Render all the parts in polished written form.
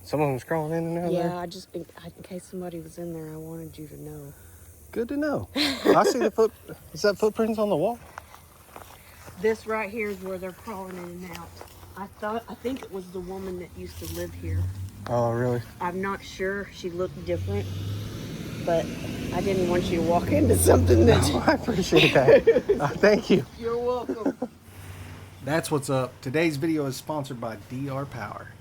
Someone was crawling in and out there? Yeah, in case somebody was in there, I wanted you to know. Good to know. I see the is that footprints on the wall? This right here is where they're crawling in and out. I think it was the woman that used to live here. Oh, really? I'm not sure. She looked different, but I didn't want you to walk into something that... No, I appreciate that. Thank you. You're welcome. That's what's up. Today's video is sponsored by DR Power.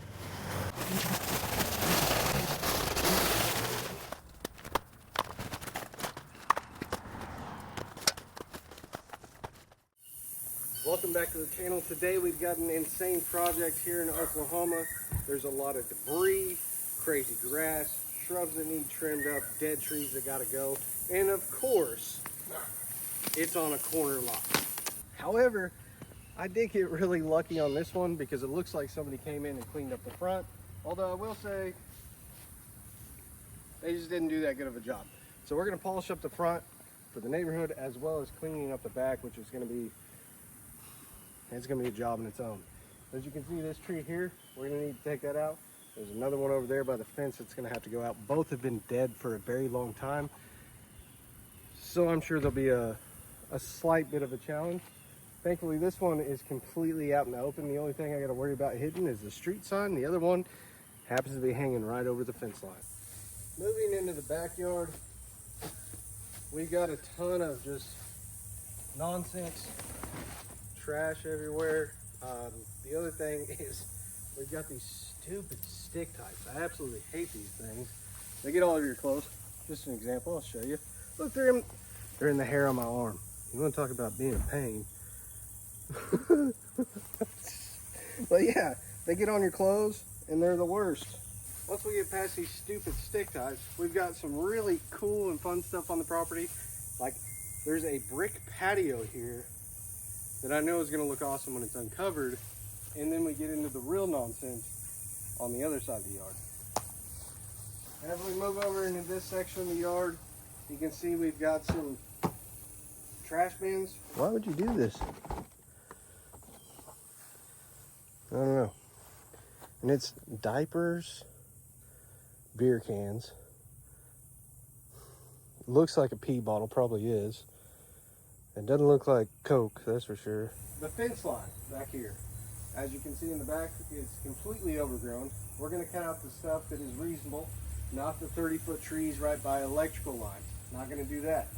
Welcome back to the channel. Today we've got an insane project here in Oklahoma. There's a lot of debris, crazy grass, shrubs that need trimmed up, dead trees that gotta go, and of course, it's on a corner lot. However, I did get really lucky on this one because it looks like somebody came in and cleaned up the front. Although I will say, they just didn't do that good of a job. So we're gonna polish up the front for the neighborhood as well as cleaning up the back, which is gonna be a job in its own. As you can see, this tree here, we're gonna need to take that out. There's another one over there by the fence that's gonna have to go out. Both have been dead for a very long time. So I'm sure there'll be a slight bit of a challenge. Thankfully, this one is completely out in the open. The only thing I gotta worry about hitting is the street sign. The other one happens to be hanging right over the fence line. Moving into the backyard, we got a ton of just nonsense, trash everywhere. The other thing is we've got these stupid stick types. I absolutely hate these things. They get all over your clothes. Just an example, I'll show you. Look, they're in the hair on my arm. You want to talk about being a pain. But yeah, they get on your clothes and they're the worst. Once we get past these stupid stick types, we've got some really cool and fun stuff on the property. Like, there's a brick patio here that I know is going to look awesome when it's uncovered. And then we get into the real nonsense on the other side of the yard. As we move over into this section of the yard, you can see we've got some trash bins. Why would you do this? I don't know. And it's diapers, beer cans. Looks like a pee bottle, probably is. It doesn't look like Coke, that's for sure. The fence line back here, as you can see in the back, is completely overgrown. We're gonna cut out the stuff that is reasonable, not the 30-foot trees right by electrical lines. Not gonna do that.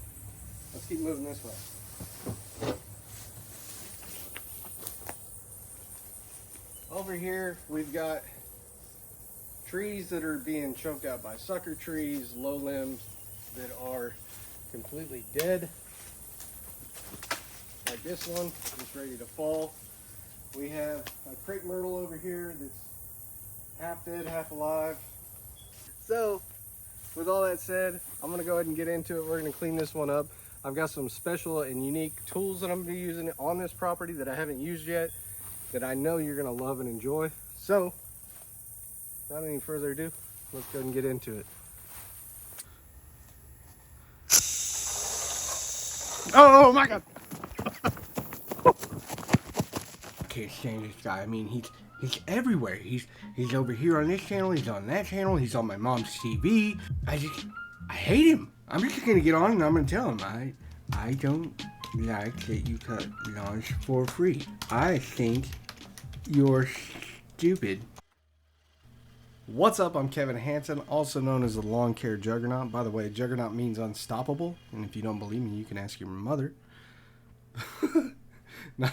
Let's keep moving this way. Over here, we've got trees that are being choked out by sucker trees, low limbs that are completely dead. Like this one, just ready to fall. We have a crepe myrtle over here that's half dead, half alive. So, with all that said, I'm gonna go ahead and get into it. We're gonna clean this one up. I've got some special and unique tools that I'm gonna be using on this property that I haven't used yet, that I know you're gonna love and enjoy. So, without any further ado, let's go ahead and get into it. Oh my God! I can't stand this guy. I mean, he's everywhere. He's over here on this channel. He's on that channel. He's on my mom's TV. I hate him. I'm just gonna get on and I'm gonna tell him I don't like that you cut lawns for free. I think you're stupid. What's up? I'm Kevin Hansen, also known as the Lawn Care Juggernaut. By the way, Juggernaut means unstoppable, and if you don't believe me, you can ask your mother. No,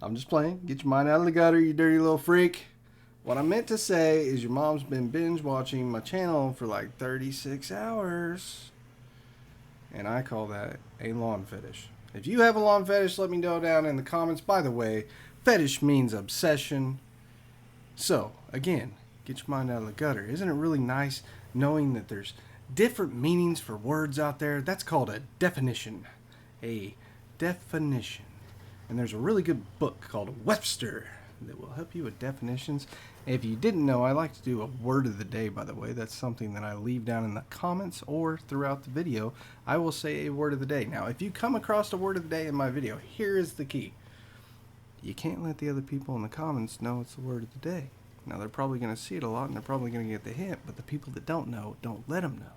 I'm just playing. Get your mind out of the gutter, you dirty little freak. What I meant to say is your mom's been binge watching my channel for like 36 hours. And I call that a lawn fetish. If you have a lawn fetish, let me know down in the comments. By the way, fetish means obsession. So, again, get your mind out of the gutter. Isn't it really nice knowing that there's different meanings for words out there? That's called a definition. A definition. And there's a really good book called Webster that will help you with definitions. If you didn't know, I like to do a word of the day, by the way. That's something that I leave down in the comments or throughout the video. I will say a word of the day. Now, if you come across a word of the day in my video, here is the key. You can't let the other people in the comments know it's the word of the day. Now they're probably going to see it a lot and they're probably going to get the hint, but the people that don't know, don't let them know.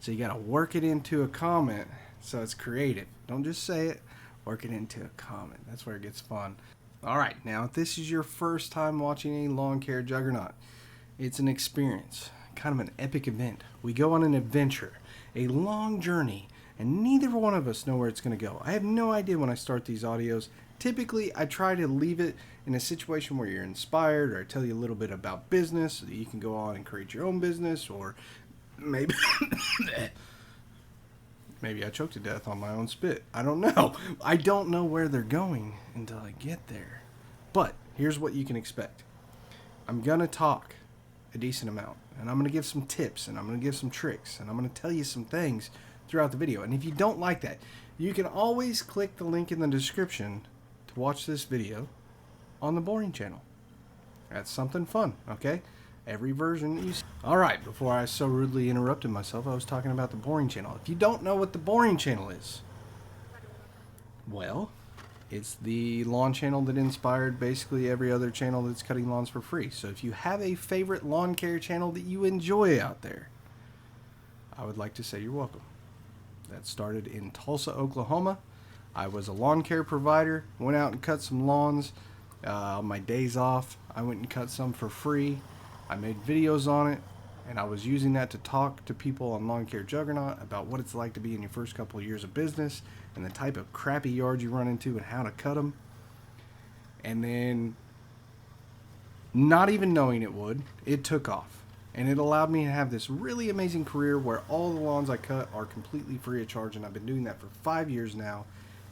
So you got to work it into a comment so it's creative. Don't just say it, work it into a comment. That's where it gets fun. Alright, now if this is your first time watching a lawn care Juggernaut, it's an experience, kind of an epic event. We go on an adventure, a long journey, and neither one of us know where it's going to go. I have no idea when I start these audios. Typically, I try to leave it in a situation where you're inspired, or I tell you a little bit about business so that you can go on and create your own business, or maybe maybe I choked to death on my own spit. I don't know. I don't know where they're going until I get there. But here's what you can expect. I'm going to talk a decent amount, and I'm going to give some tips, and I'm going to give some tricks, and I'm going to tell you some things throughout the video. And if you don't like that, you can always click the link in the description to watch this video on the boring channel. That's something fun, okay? Every version that you see. Alright, before I so rudely interrupted myself, I was talking about the boring channel. If you don't know what the boring channel is, well, it's the lawn channel that inspired basically every other channel that's cutting lawns for free. So if you have a favorite lawn care channel that you enjoy out there, I would like to say you're welcome. That started in Tulsa, Oklahoma. I was a lawn care provider, went out and cut some lawns. On my days off, I went and cut some for free. I made videos on it, and I was using that to talk to people on Lawn Care Juggernaut about what it's like to be in your first couple of years of business and the type of crappy yards you run into and how to cut them. And then, not even knowing it took off. And it allowed me to have this really amazing career where all the lawns I cut are completely free of charge, and I've been doing that for 5 years now,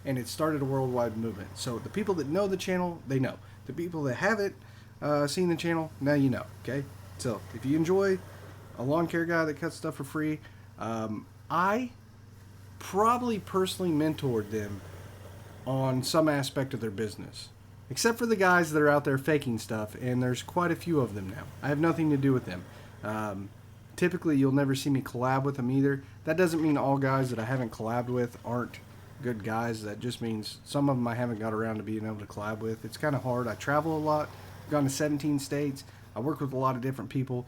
and it started a worldwide movement. So the people that know the channel, they know. The people that haven't seen the channel, now you know, okay? So if you enjoy a lawn care guy that cuts stuff for free, I probably personally mentored them on some aspect of their business. Except for the guys that are out there faking stuff, and there's quite a few of them now. I have nothing to do with them. Typically, you'll never see me collab with them either. That doesn't mean all guys that I haven't collabed with aren't good guys. That just means some of them I haven't got around to being able to collab with. It's kind of hard. I travel a lot. I've gone to 17 states. I work with a lot of different people.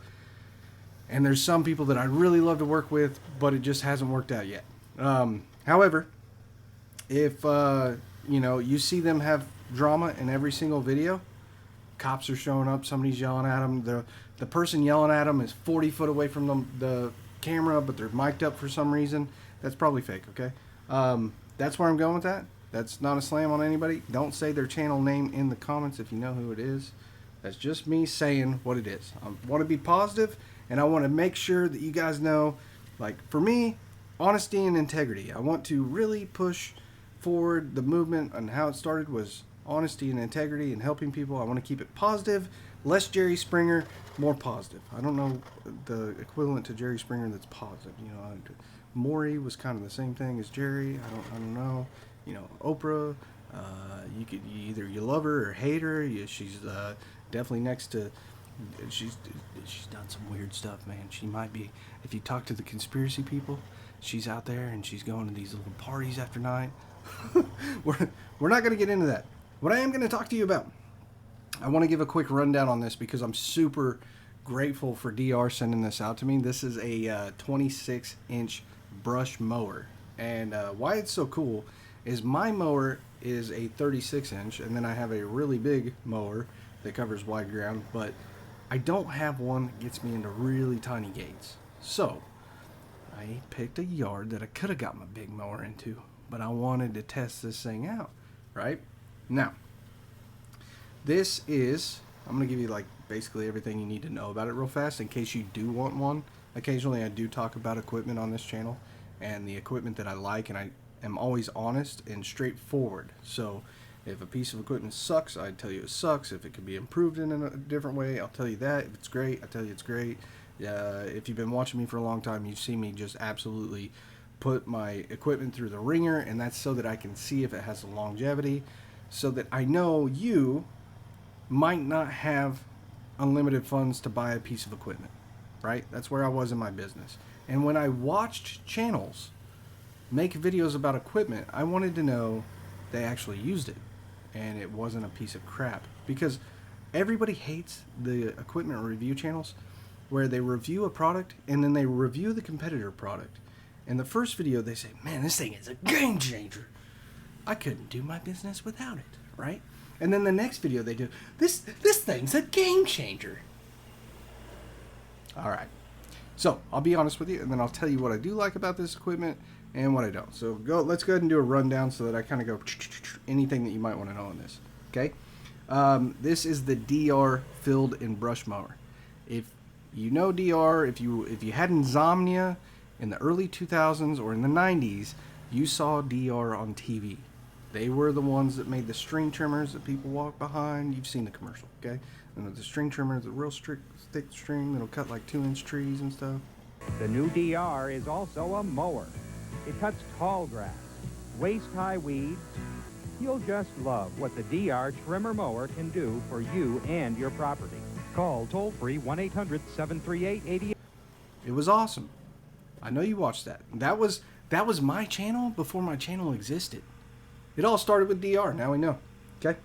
And there's some people that I really love to work with, but it just hasn't worked out yet. However, if you see them have drama in every single video, cops are showing up, somebody's yelling at them, the person yelling at them is 40 foot away from the camera, but they're mic'd up for some reason, that's probably fake, okay? That's where I'm going with that. That's not a slam on anybody. Don't say their channel name in the comments if you know who it is. That's just me saying what it is. I want to be positive, and I want to make sure that you guys know, like, for me, honesty and integrity. I want to really push forward the movement, and how it started was honesty and integrity and helping people. I want to keep it positive, less Jerry Springer, more positive. I don't know the equivalent to Jerry Springer that's positive. Maury was kind of the same thing as Jerry. I don't know. Oprah. You either love her or hate her. She's definitely next to. She's done some weird stuff, man. She might be. If you talk to the conspiracy people, she's out there and she's going to these little parties after night. We're not going to get into that. What I am going to talk to you about, I want to give a quick rundown on this because I'm super grateful for DR sending this out to me. This is a 26-inch brush mower, and why it's so cool is my mower is a 36-inch, and then I have a really big mower that covers wide ground, but I don't have one that gets me into really tiny gates. So I picked a yard that I could have got my big mower into, but I wanted to test this thing out, right? Now, this is, I'm going to give you like basically everything you need to know about it real fast in case you do want one. Occasionally I do talk about equipment on this channel and the equipment that I like, and I am always honest and straightforward. So if a piece of equipment sucks, I tell you it sucks. If it could be improved in a different way, I'll tell you that. If it's great, I'll tell you it's great. If you've been watching me for a long time, you've seen me just absolutely put my equipment through the ringer, and that's so that I can see if it has the longevity, so that I know you might not have unlimited funds to buy a piece of equipment, right? That's where I was in my business. And when I watched channels make videos about equipment, I wanted to know they actually used it and it wasn't a piece of crap. Because everybody hates the equipment review channels where they review a product and then they review the competitor product. In the first video, they say, man, this thing is a game changer. I couldn't do my business without it, right? And then the next video they do, this thing's a game changer. All right. So I'll be honest with you, and then I'll tell you what I do like about this equipment and what I don't. So let's go ahead and do a rundown so that I kind of go anything that you might want to know on this. Okay. This is the DR Field and Brush Mower. If you know DR, if you had insomnia in the early 2000s or in the 90s, you saw DR on TV. They were the ones that made the string trimmers that people walk behind. You've seen the commercial, okay? And the string trimmer is a real thick string that'll cut like 2-inch trees and stuff. The new DR is also a mower. It cuts tall grass, waist-high weeds. You'll just love what the DR Trimmer Mower can do for you and your property. Call toll-free 1-800-738-88. It was awesome. I know you watched that. That was my channel before my channel existed. It all started with DR. Now we know. Okay.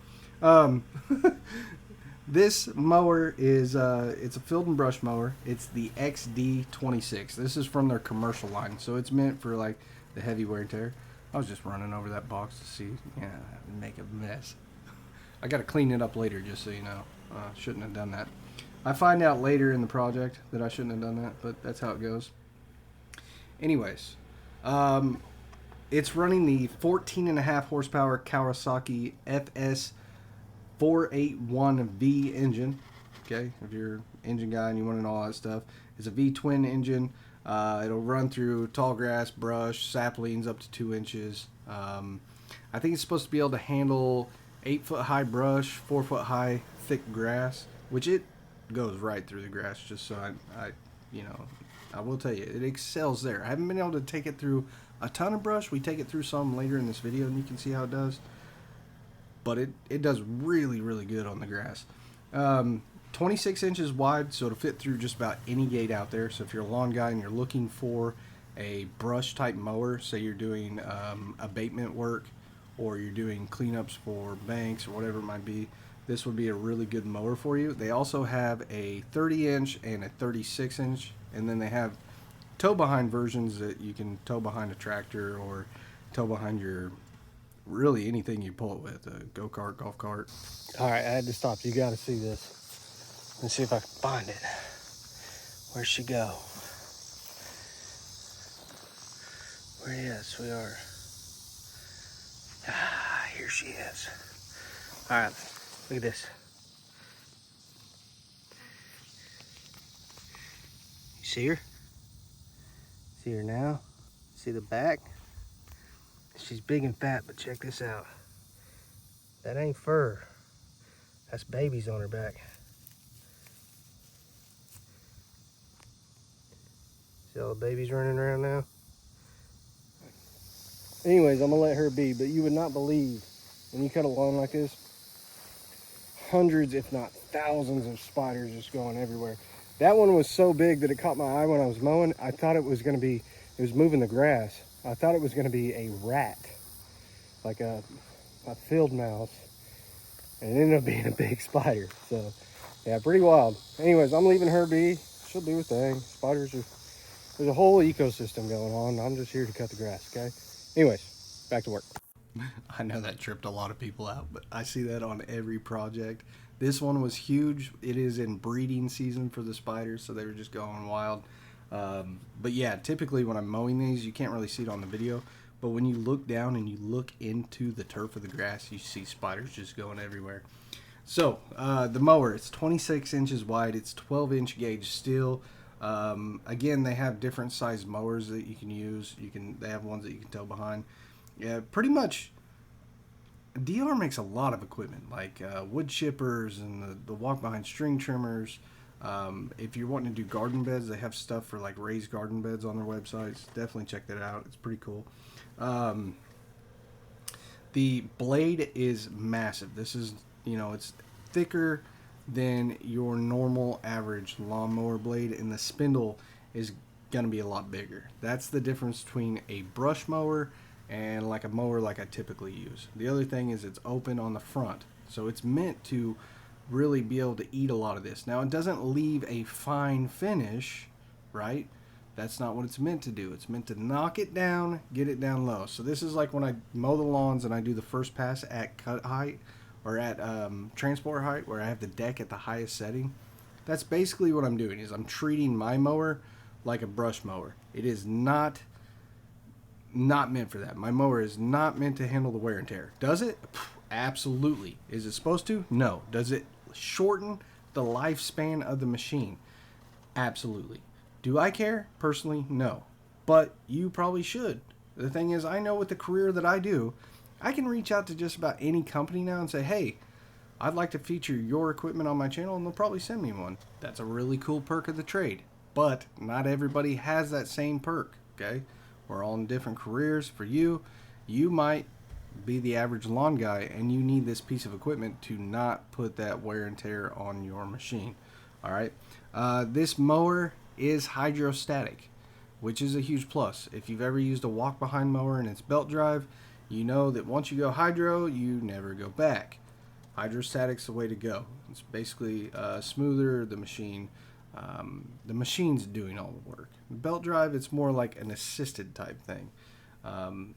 This mower is it's a field and brush mower. It's the XD26. This is from their commercial line, so it's meant for like the heavy wear and tear. I was just running over that box to see, make a mess. I got to clean it up later, just so you know. Shouldn't have done that. I find out later in the project that I shouldn't have done that, but that's how it goes. Anyways, it's running the 14.5 horsepower Kawasaki FS 481V engine. Okay, if you're an engine guy and you want to know all that stuff, it's a V-twin engine. It'll run through tall grass, brush, saplings up to 2 inches. I think it's supposed to be able to handle 8-foot high brush, 4-foot high thick grass, which it goes right through the grass. Just so I will tell you, it excels there. I haven't been able to take it through a ton of brush. We take it through some later in this video, and you can see how it does. But it does really, really good on the grass. 26 inches wide, so it'll fit through just about any gate out there. So if you're a lawn guy and you're looking for a brush type mower, say you're doing abatement work or you're doing cleanups for banks or whatever it might be, this would be a really good mower for you. They also have a 30-inch and a 36-inch, and then they have tow behind versions that you can tow behind a tractor or tow behind your really anything you pull it with, a go-kart, golf cart. All right, I had to stop. You got to see this. Let's see if I can find it. Where'd she go? Yes, we are. Ah, here she is. All right, look at this. You see her? See her now? See the back? She's big and fat, but check this out. That ain't fur. That's babies on her back. See all the babies running around now? Anyways, I'm gonna let her be, but you would not believe when you cut a lawn like this, hundreds, if not thousands of spiders just going everywhere. That one was so big that it caught my eye when I was mowing. I thought it was gonna be, it was moving the grass. I thought it was gonna be a rat, like a field mouse. And it ended up being a big spider. So yeah, pretty wild. Anyways, I'm leaving her be. She'll do her thing. Spiders are, there's a whole ecosystem going on. I'm just here to cut the grass, okay? Anyways, back to work. I know that tripped a lot of people out, but I see that on every project. This one was huge. It is in breeding season for the spiders, so they were just going wild. But yeah, typically when I'm mowing these, you can't really see it on the video, but when you look down and you look into the turf of the grass, you see spiders just going everywhere. So the mower, it's 26 inches wide. It's 12-inch gauge steel. Again, they have different size mowers that you can use. They have ones that you can tow behind. Yeah, pretty much. DR makes a lot of equipment like wood chippers and the walk behind string trimmers. If you're wanting to do garden beds, they have stuff for like raised garden beds on their websites. Definitely check that out. It's pretty cool. The blade is massive. This is, it's thicker than your normal average lawnmower blade, and the spindle is going to be a lot bigger. That's the difference between a brush mower and like a mower like I typically use. The other thing is it's open on the front, so it's meant to really be able to eat a lot of this. Now, it doesn't leave a fine finish, right? That's not what it's meant to do. It's meant to knock it down, get it down low. So this is like when I mow the lawns and I do the first pass at cut height or at transport height, where I have the deck at the highest setting. That's basically what I'm doing, is I'm treating my mower like a brush mower. It is not meant for that. My mower is not meant to handle the wear and tear. Does it? Absolutely. Is it supposed to? No. Does it shorten the lifespan of the machine? Absolutely. Do I care? Personally, no. But you probably should. The thing is, I know with the career that I do, I can reach out to just about any company now and say, hey, I'd like to feature your equipment on my channel, and they'll probably send me one. That's a really cool perk of the trade. But not everybody has that same perk, okay? We're all in different careers. For you, you might be the average lawn guy, and you need this piece of equipment to not put that wear and tear on your machine. All right. This mower is hydrostatic, which is a huge plus. If you've ever used a walk behind mower and it's belt drive, you know that once you go hydro, you never go back. Hydrostatic's the way to go. It's basically smoother. The machine's doing all the work. Belt drive, it's more like an assisted type thing.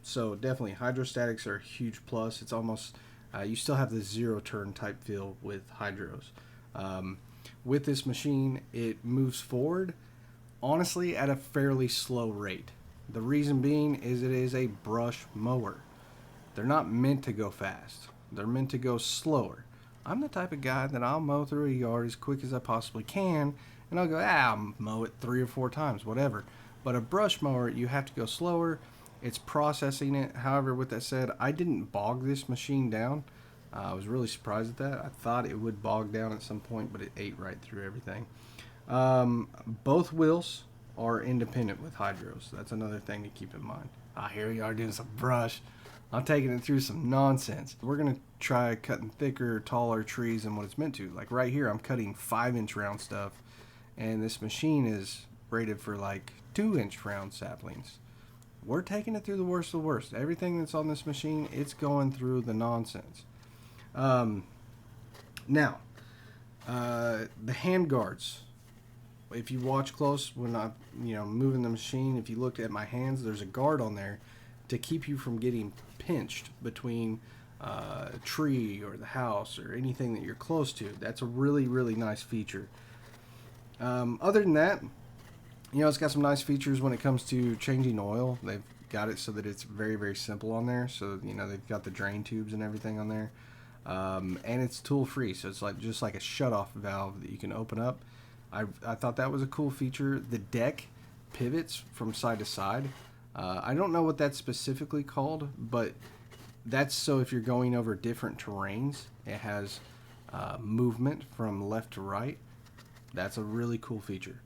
So definitely hydrostatics are a huge plus. It's almost, you still have the zero turn type feel with hydros. With this machine, it moves forward, honestly, at a fairly slow rate. The reason being is it is a brush mower. They're not meant to go fast. They're meant to go slower. I'm the type of guy that I'll mow through a yard as quick as I possibly can, and I'll go, I'll mow it 3 or 4 times, whatever. But a brush mower, you have to go slower. It's processing it. However, with that said, I didn't bog this machine down. I was really surprised at that. I thought it would bog down at some point, but it ate right through everything. Both wheels are independent with hydros. That's another thing to keep in mind. Here we are doing some brush. I'm taking it through some nonsense. We're going to try cutting thicker, taller trees than what it's meant to. Like right here, I'm cutting 5-inch round stuff, and this machine is rated for like 2-inch round saplings. We're taking it through the worst of the worst. Everything that's on this machine, it's going through the nonsense. Now, the hand guards. If you watch close when I'm, moving the machine, if you look at my hands, there's a guard on there to keep you from getting pinched between a tree or the house or anything that you're close to. That's a really, really nice feature. Other than that, it's got some nice features when it comes to changing oil. They've got it so that it's very, very simple on there. So, they've got the drain tubes and everything on there. And it's tool free. So it's just like a shutoff valve that you can open up. I thought that was a cool feature. The deck pivots from side to side. I don't know what that's specifically called, but that's so if you're going over different terrains, it has movement from left to right. That's a really cool feature.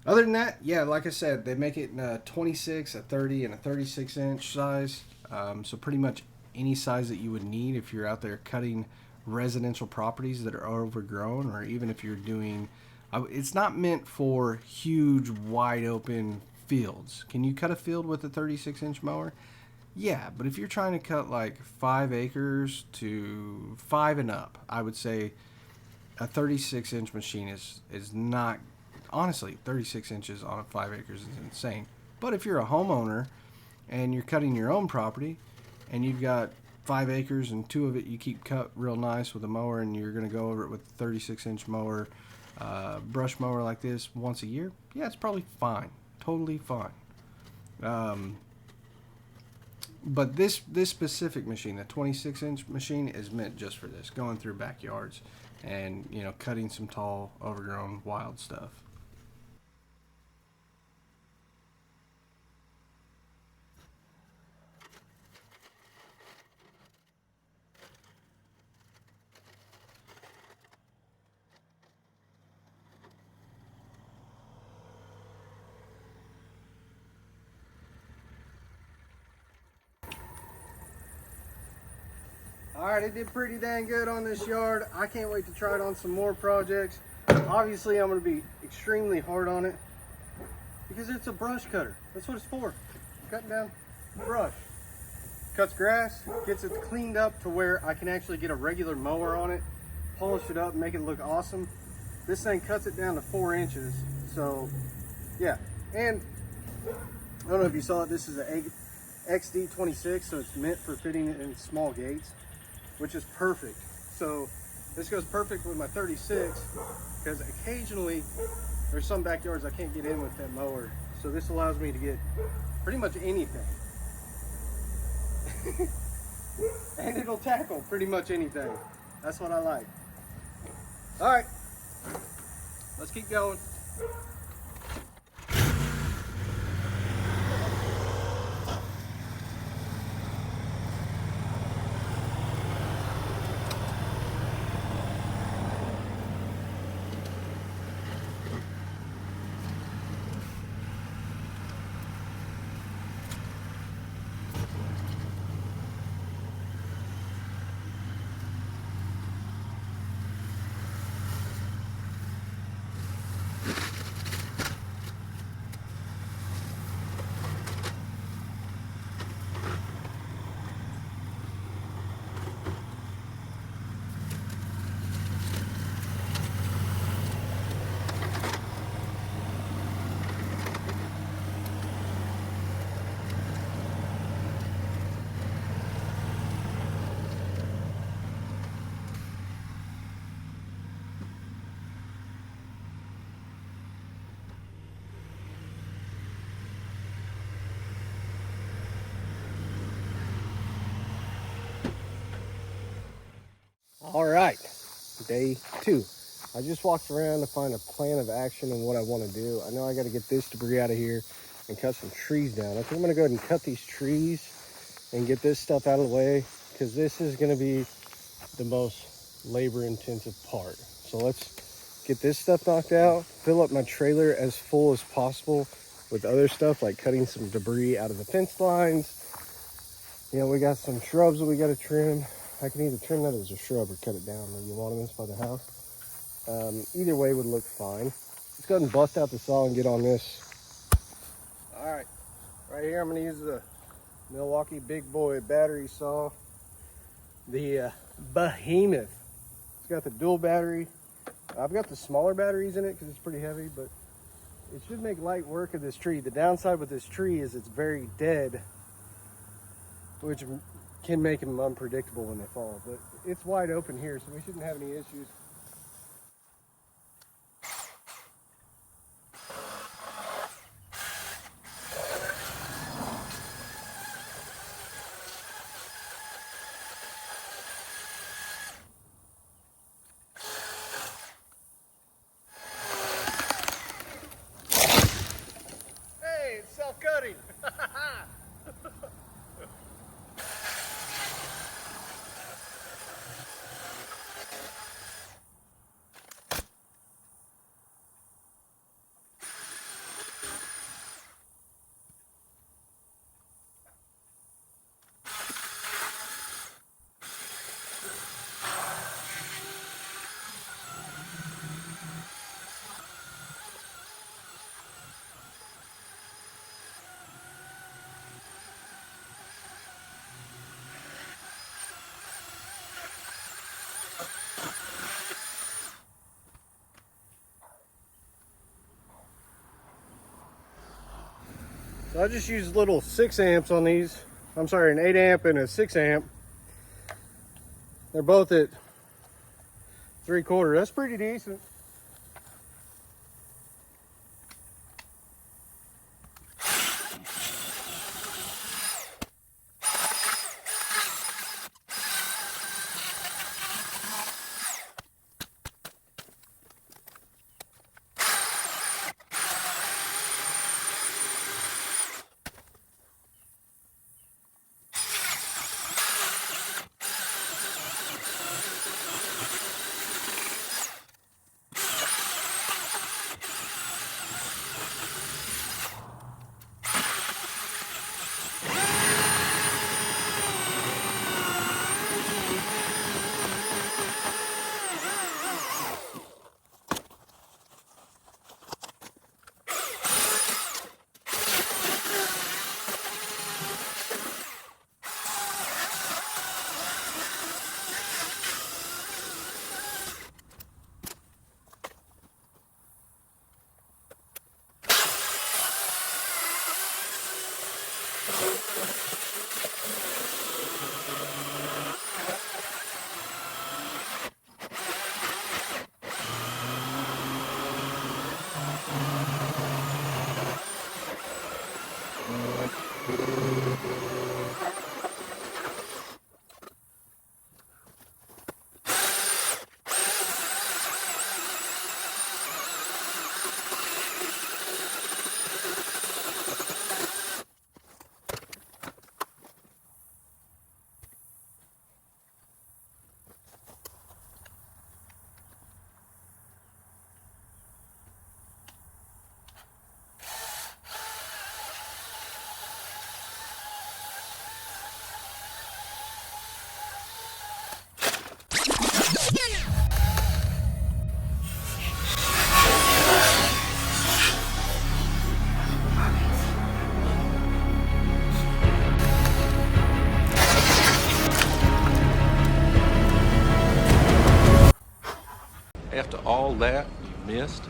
Other than that, yeah, like I said, they make it in a 26, a 30, and a 36-inch size. So pretty much any size that you would need if you're out there cutting residential properties that are overgrown, or even if you're doing... It's not meant for huge, wide open fields. Can you cut a field with a 36-inch mower? Yeah, but if you're trying to cut like 5 acres to 5 and up, I would say a 36-inch machine is not... Honestly, 36 inches on 5 acres is insane. But if you're a homeowner and you're cutting your own property and you've got 5 acres and 2 of it you keep cut real nice with a mower, and you're going to go over it with a 36-inch mower, brush mower like this once a year, yeah, it's probably fine. Totally fine. But this specific machine, the 26-inch machine, is meant just for this, going through backyards and, cutting some tall, overgrown, wild stuff. Alright, it did pretty dang good on this yard. I can't wait to try it on some more projects. Obviously, I'm going to be extremely hard on it because it's a brush cutter. That's what it's for. Cutting down brush. Cuts grass, gets it cleaned up to where I can actually get a regular mower on it polish it up and make it look awesome. This thing cuts it down to 4 inches. So yeah, and I don't know if you saw it, this is a XD26, so it's meant for fitting in small gates, which is perfect. So this goes perfect with my 36, because occasionally there's some backyards I can't get in with that mower. So this allows me to get pretty much anything. And it'll tackle pretty much anything. That's what I like. All right, let's keep going. All right, day 2. I just walked around to find a plan of action and what I want to do. I know I got to get this debris out of here and cut some trees down. I think I'm going to go ahead and cut these trees and get this stuff out of the way, because this is going to be the most labor intensive part. So let's get this stuff knocked out, fill up my trailer as full as possible with other stuff like cutting some debris out of the fence lines. You know, we got some shrubs that we got to trim. I can either trim that as a shrub or cut it down where you want this by the house. Either way would look fine. Let's go ahead and bust out the saw and get on this. All right, right here I'm going to use the Milwaukee Big Boy battery saw, the Behemoth. It's got the dual battery. I've got the smaller batteries in it because it's pretty heavy, but it should make light work of this tree. The downside with this tree is it's very dead, which can make them unpredictable when they fall, but it's wide open here, so we shouldn't have any issues. Hey, it's self-cutting. So I just used little 6 amps on these. I'm sorry, an 8 amp and a 6 amp. They're both at 3/4. That's pretty decent. all that you missed?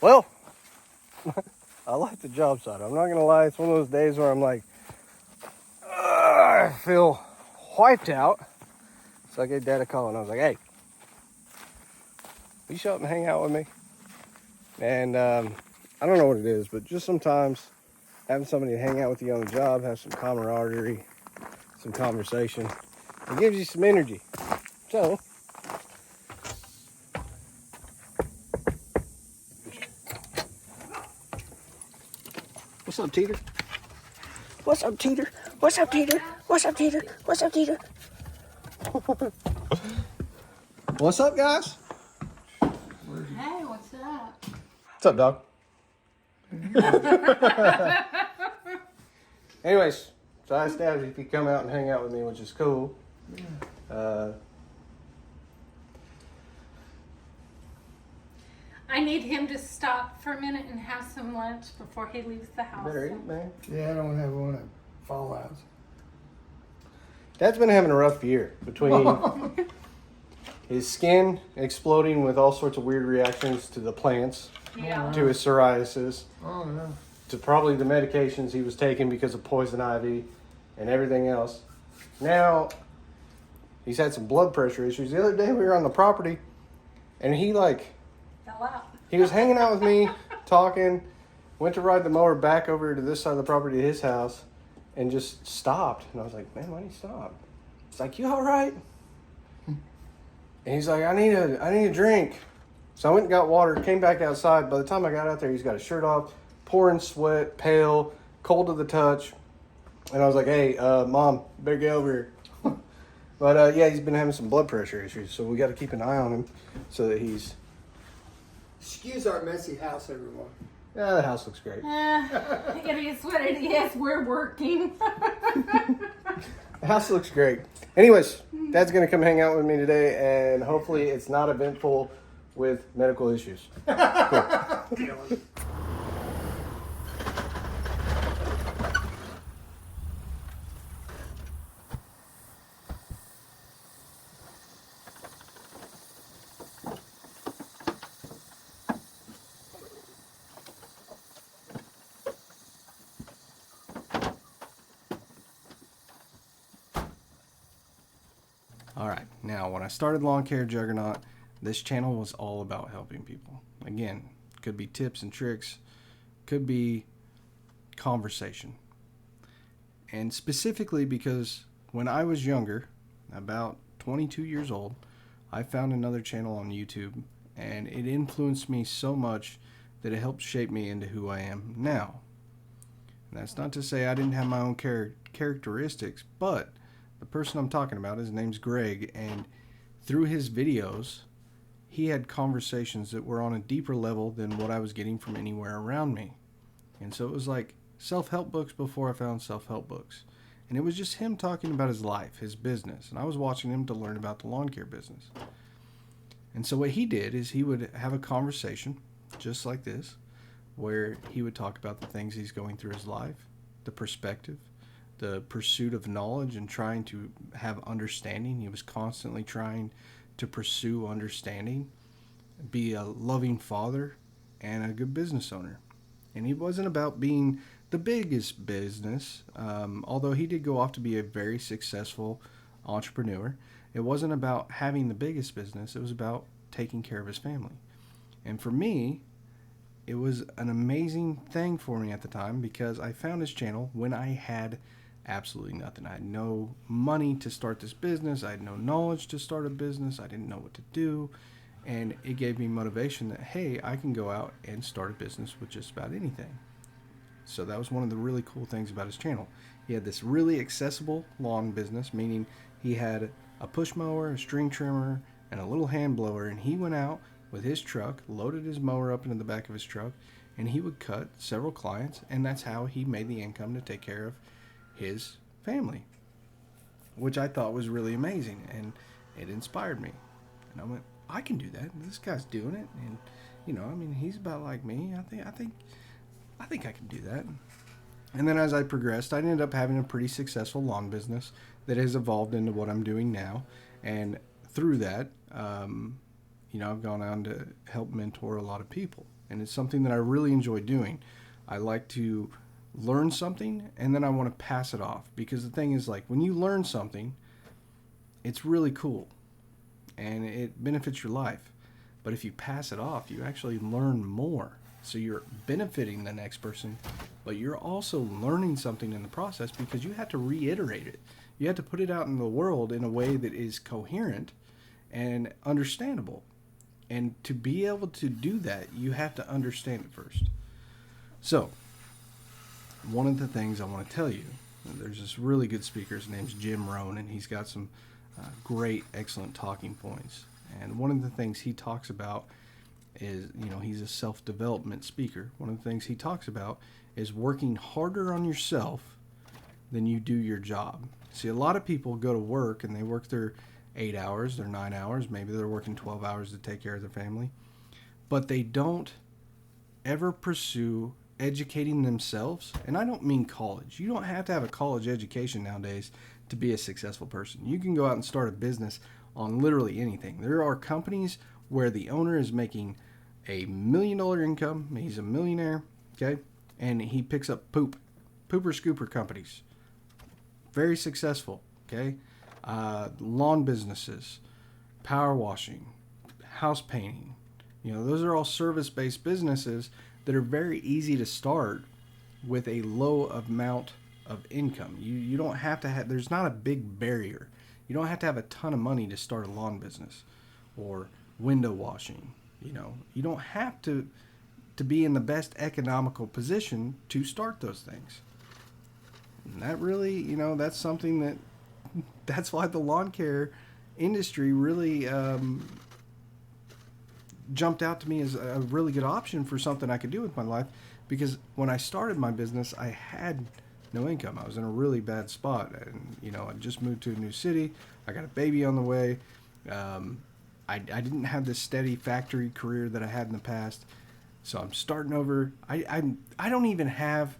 Well, I like the job site. I'm not gonna lie, it's one of those days where I'm like, I feel wiped out. So I gave Dad a call and I was like, hey, will you show up and hang out with me? And I don't know what it is, but just sometimes having somebody to hang out with you on the job, have some camaraderie, some conversation, it gives you some energy. So, what's up, Teeter? What's up, Teeter? What's up, Teeter? What's up, Teeter? What's up, Teeter? What's up, guys? Hey, what's up? What's up, dog? Anyways, so I asked Dad if he'd come out and hang out with me, which is cool. I need him to stop for a minute and have some lunch before he leaves the house. Better eat, man. Yeah, I don't have one of fallouts. Dad's been having a rough year between his skin exploding with all sorts of weird reactions to the plants, Yeah. to his psoriasis, Oh, no. to probably the medications he was taking because of poison ivy and everything else. Now, he's had some blood pressure issues. The other day we were on the property and he Fell out. he was hanging out with me, talking, went to ride the mower back over to this side of the property to his house and just stopped. And I was like, man, why'd he stop? He's like, you all right? And he's like, I need a drink. So I went and got water, came back outside. By the time I got out there, he's got his shirt off, pouring sweat, pale, cold to the touch. And I was like, hey, Mom, better get over here. But yeah, he's been having some blood pressure issues. So we got to keep an eye on him so that he's... Excuse our messy house, everyone. Yeah, the house looks great. It is what it is. We're working. The house looks great. Anyways, Dad's going to come hang out with me today, and hopefully it's not eventful with medical issues. Cool. Alright, now when I started Lawn Care Juggernaut, this channel was all about helping people. Again, could be tips and tricks, could be conversation. And specifically because when I was younger, about 22 years old, I found another channel on YouTube and it influenced me so much that it helped shape me into who I am now. And that's not to say I didn't have my own characteristics, but the person I'm talking about, his name's Greg, and through his videos, he had conversations that were on a deeper level than what I was getting from anywhere around me. And so it was like self-help books before I found self-help books. And it was just him talking about his life, his business, and I was watching him to learn about the lawn care business. And so what he did is he would have a conversation just like this, where he would talk about the things he's going through his life, the perspective, the pursuit of knowledge and trying to have understanding. He was constantly trying to pursue understanding, be a loving father, and a good business owner. And he wasn't about being the biggest business, although he did go off to be a very successful entrepreneur. It wasn't about having the biggest business. It was about taking care of his family. And for me, it was an amazing thing for me at the time because I found his channel when I had absolutely nothing. I had no money to start this business. I had no knowledge to start a business. I didn't know what to do. And it gave me motivation that, hey, I can go out and start a business with just about anything. So that was one of the really cool things about his channel. He had this really accessible lawn business, meaning he had a push mower, a string trimmer, and a little hand blower, and he went out with his truck, loaded his mower up into the back of his truck, and he would cut several clients, and that's how he made the income to take care of his family, which I thought was really amazing, and it inspired me. And I went, I can do that. This guy's doing it, and you know, I mean, he's about like me. I think I can do that. And then as I progressed, I ended up having a pretty successful lawn business that has evolved into what I'm doing now. And through that, you know, I've gone on to help mentor a lot of people. And it's something that I really enjoy doing. I like to learn something and then I want to pass it off. Because the thing is, like, when you learn something, it's really cool and it benefits your life. But if you pass it off, you actually learn more. So you're benefiting the next person, but you're also learning something in the process because you have to reiterate it. You have to put it out in the world in a way that is coherent and understandable. And to be able to do that, you have to understand it first. So, one of the things I want to tell you, there's this really good speaker, his name's Jim Rohn, and he's got some great, excellent talking points. And one of the things he talks about is, you know, he's a self-development speaker. One of the things he talks about is working harder on yourself than you do your job. See, a lot of people go to work and they work their 8 hours, their 9 hours, maybe they're working 12 hours to take care of their family, but they don't ever pursue educating themselves. And I don't mean college. You don't have to have a college education nowadays to be a successful person. You can go out and start a business on literally anything. There are companies where the owner is making $1 million income. He's a millionaire, okay? And he picks up pooper scooper companies. Very successful, okay? Lawn businesses, power washing, house painting. You know, those are all service-based businesses that are very easy to start with a low amount of income. You don't have to have, there's not a big barrier. You don't have to have a ton of money to start a lawn business or window washing. You know, you don't have to be in the best economical position to start those things. And that really, you know, that's something that's why the lawn care industry really jumped out to me as a really good option for something I could do with my life. Because when I started my business, I had no income. I was in a really bad spot, and you know, I just moved to a new city. I got a baby on the way. I didn't have this steady factory career that I had in the past, so I'm starting over. I don't even have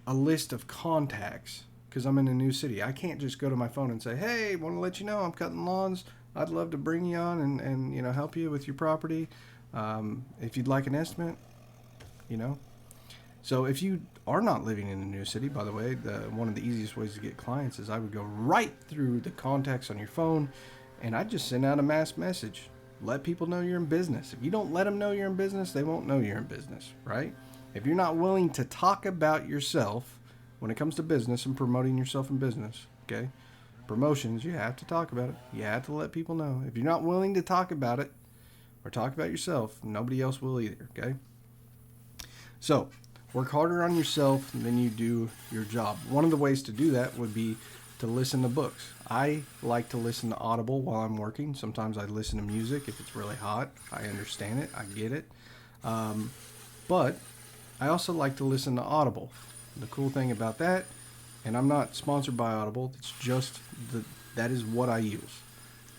a list of contacts because I'm in a new city. I can't just go to my phone and say, hey, want to let you know I'm cutting lawns. I'd love to bring you on and you know, help you with your property. If you'd like an estimate, you know. So if you are not living in a new city, by the way, one of the easiest ways to get clients is I would go right through the contacts on your phone and I'd just send out a mass message. Let people know you're in business. If you don't let them know you're in business, they won't know you're in business, right? If you're not willing to talk about yourself when it comes to business and promoting yourself in business, okay? Promotions, you have to talk about it. You have to let people know. If you're not willing to talk about it or talk about yourself, nobody else will either, okay? So, work harder on yourself than you do your job. One of the ways to do that would be to listen to books. I like to listen to Audible while I'm working. Sometimes I listen to music if it's really hot. I understand it. I get it. But I also like to listen to Audible. The cool thing about that, and I'm not sponsored by Audible, it's just that is what I use.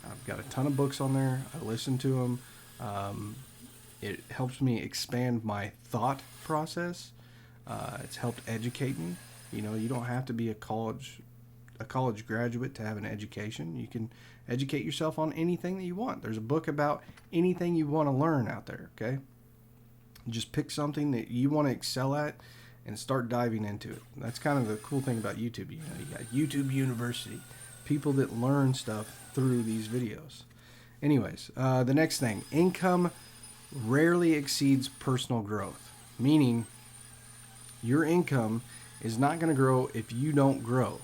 I've got a ton of books on there. I listen to them. It helps me expand my thought process. It's helped educate me. You know, you don't have to be a college graduate to have an education. You can educate yourself on anything that you want. There's a book about anything you want to learn out there, okay? Just pick something that you want to excel at and start diving into it. That's kind of the cool thing about YouTube. You know, you got YouTube University, people that learn stuff through these videos. Anyways, the next thing, income rarely exceeds personal growth, meaning your income is not going to grow if you don't grow.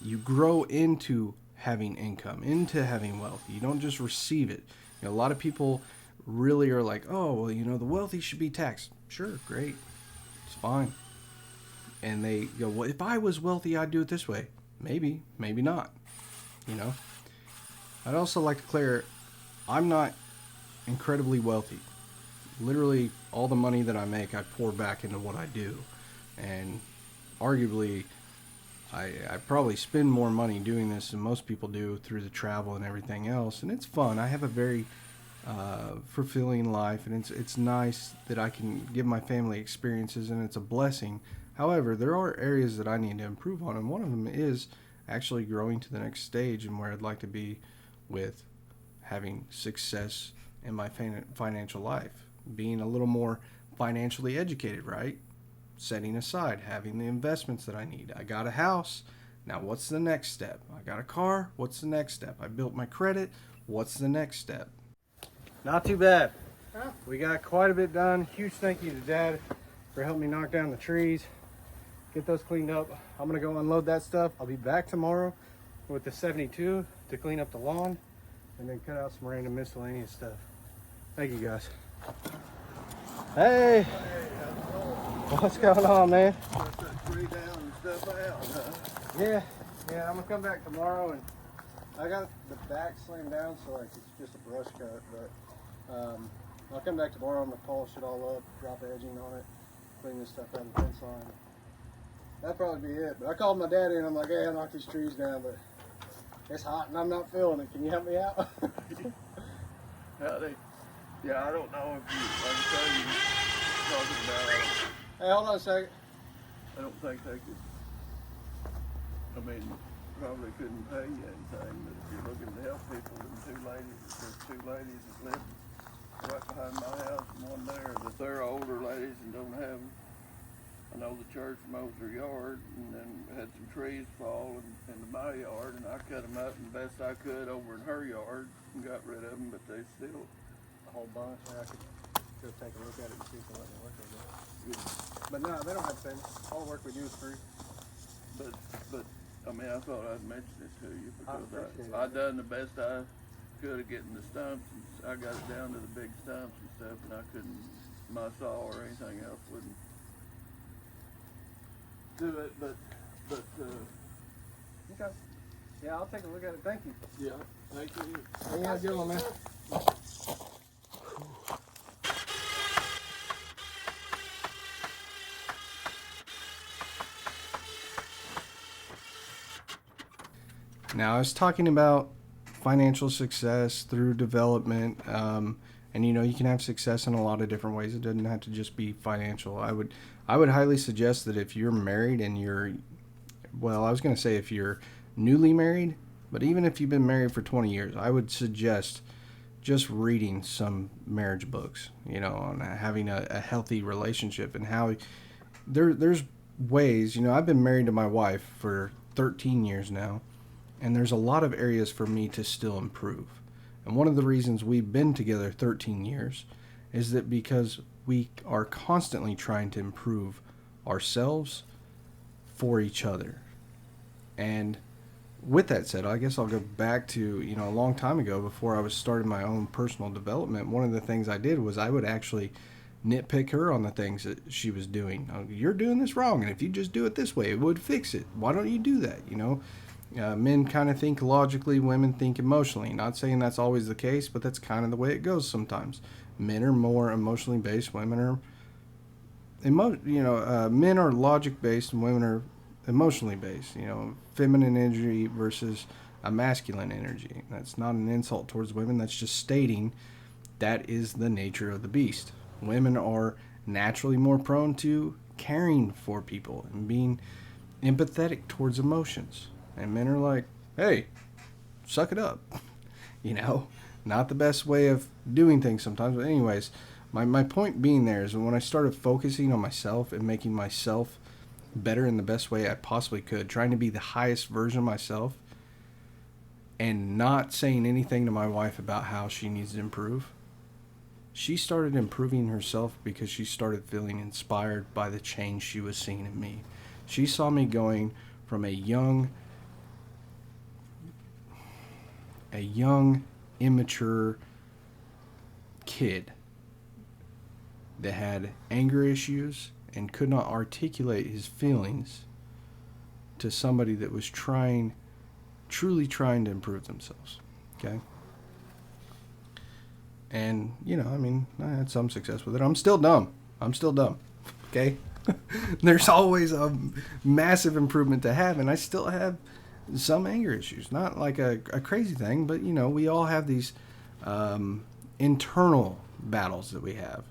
You grow into having income, into having wealth. You don't just receive it. You know, a lot of people really are like, oh, well, you know, the wealthy should be taxed. Sure, great. It's fine. And they go, well, if I was wealthy, I'd do it this way. Maybe, maybe not. You know? I'd also like to clear, I'm not incredibly wealthy. Literally, all the money that I make, I pour back into what I do. And arguably, I probably spend more money doing this than most people do through the travel and everything else. And it's fun. I have a very fulfilling life, and it's nice that I can give my family experiences, and it's a blessing. However, there are areas that I need to improve on, and one of them is actually growing to the next stage and where I'd like to be with having success in my financial life, being a little more financially educated, right? Setting aside, having the investments that I need. I got a house. Now, what's the next step? I got a car. What's the next step? I built my credit. What's the next step? Not too bad. We got quite a bit done. Huge thank you to Dad for helping me knock down the trees, get those cleaned up. I'm gonna go unload that stuff. I'll be back tomorrow with the 72 to clean up the lawn and then cut out some random miscellaneous stuff. Thank you guys. Hey, what's going on, man? Yeah, I'm gonna come back tomorrow, and I got the back slammed down, so like it's just a brush cut, but I'll come back tomorrow. I'm gonna polish it all up, drop edging on it, clean this stuff out of the fence line. That'd probably be it. But I called my daddy and I'm like, hey, I knocked these trees down, but it's hot and I'm not feeling it. Can you help me out? Yeah, I don't know if you, like I say, you're talking about, Hey, hold on a second. I don't think they could, I mean, probably couldn't pay you anything, but if you're looking to help people, there's two ladies that live right behind my house and one there, that they're older ladies and don't have, I know the church mows their yard and then had some trees fall into my yard, and I cut them up the best I could over in her yard and got rid of them, but they still, A whole bunch. I could go take a look at it and see if they let me work on it. But no, they don't have to pay me. All the work we do is free. but, I mean, I thought I'd mention it to you I because appreciate I it. done the best I could of getting the stumps, and I got it down to the big stumps and stuff, and I couldn't, my saw or anything else wouldn't do it, but, Okay. Yeah, I'll take a look at it. Thank you. yeah, thank you. Hey, you have a good one, man. Now, I was talking about financial success through development, and you know, you can have success in a lot of different ways. It doesn't have to just be financial. I would highly suggest that if you're married and you're, well, I was going to say if you're newly married, but even if you've been married for 20 years, I would suggest just reading some marriage books, you know, on having a healthy relationship and how there's ways, you know, I've been married to my wife for 13 years now, and there's a lot of areas for me to still improve. And one of the reasons we've been together 13 years is that because we are constantly trying to improve ourselves for each other. And with that said, I guess I'll go back to, you know, a long time ago before I was starting my own personal development. One of the things I did was I would actually nitpick her on the things that she was doing. Oh, you're doing this wrong, and if you just do it this way, it would fix it. Why don't you do that? You know, men kind of think logically, women think emotionally. Not saying that's always the case, but that's kind of the way it goes sometimes. Men are more emotionally based, women are men are logic based and women are emotionally based. You know, feminine energy versus a masculine energy. That's not an insult towards women. That's just stating that is the nature of the beast. Women are naturally more prone to caring for people and being empathetic towards emotions. And men are like, hey, suck it up. You know, not the best way of doing things sometimes. But anyways, my point being there is when I started focusing on myself and making myself better in the best way I possibly could, trying to be the highest version of myself and not saying anything to my wife about how she needs to improve, she started improving herself because she started feeling inspired by the change she was seeing in me. She saw me going from a young, a young, immature kid that had anger issues and could not articulate his feelings to somebody that was truly trying to improve themselves. Okay? And, you know, I mean, I had some success with it. I'm still dumb. Okay? There's always a massive improvement to have, and I still have some anger issues. Not like a crazy thing, but, you know, we all have these internal battles that we have.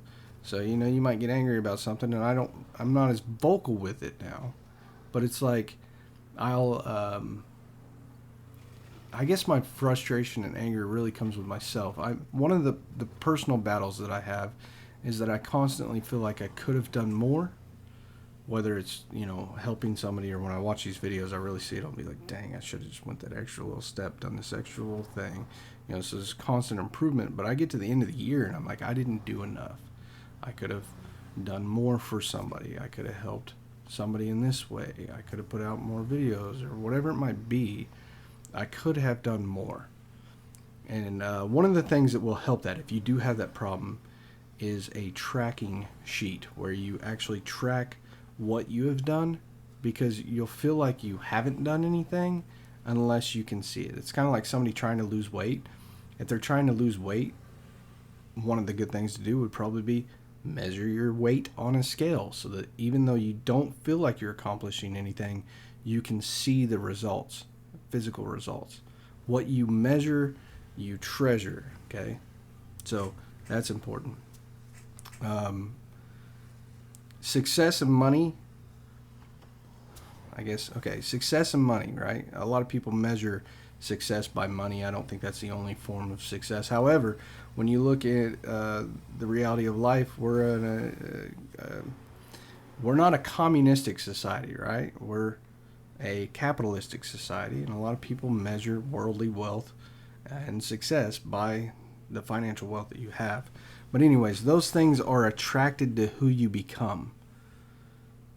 So, you know, you might get angry about something, and I'm not as vocal with it now. But it's like, I guess my frustration and anger really comes with myself. One of the personal battles that I have is that I constantly feel like I could have done more, whether it's, you know, helping somebody, or when I watch these videos, I really see it. I'll be like, dang, I should have just went that extra little step, done this extra little thing. You know, so there's constant improvement, but I get to the end of the year and I'm like, I didn't do enough. I could have done more for somebody. I could have helped somebody in this way. I could have put out more videos, or whatever it might be. I could have done more. And one of the things that will help that, if you do have that problem, is a tracking sheet where you actually track what you have done, because you'll feel like you haven't done anything unless you can see it. It's kind of like somebody trying to lose weight. If they're trying to lose weight, one of the good things to do would probably be measure your weight on a scale, so that even though you don't feel like you're accomplishing anything, you can see the results. Physical results. What you measure, you treasure. Okay, so that's important. Success and money, I guess. Okay, success and money, right? A lot of people measure success by money. I don't think that's the only form of success. However, when you look at the reality of life, we're not a communistic society, right? We're a capitalistic society, and a lot of people measure worldly wealth and success by the financial wealth that you have. But anyways, those things are attracted to who you become.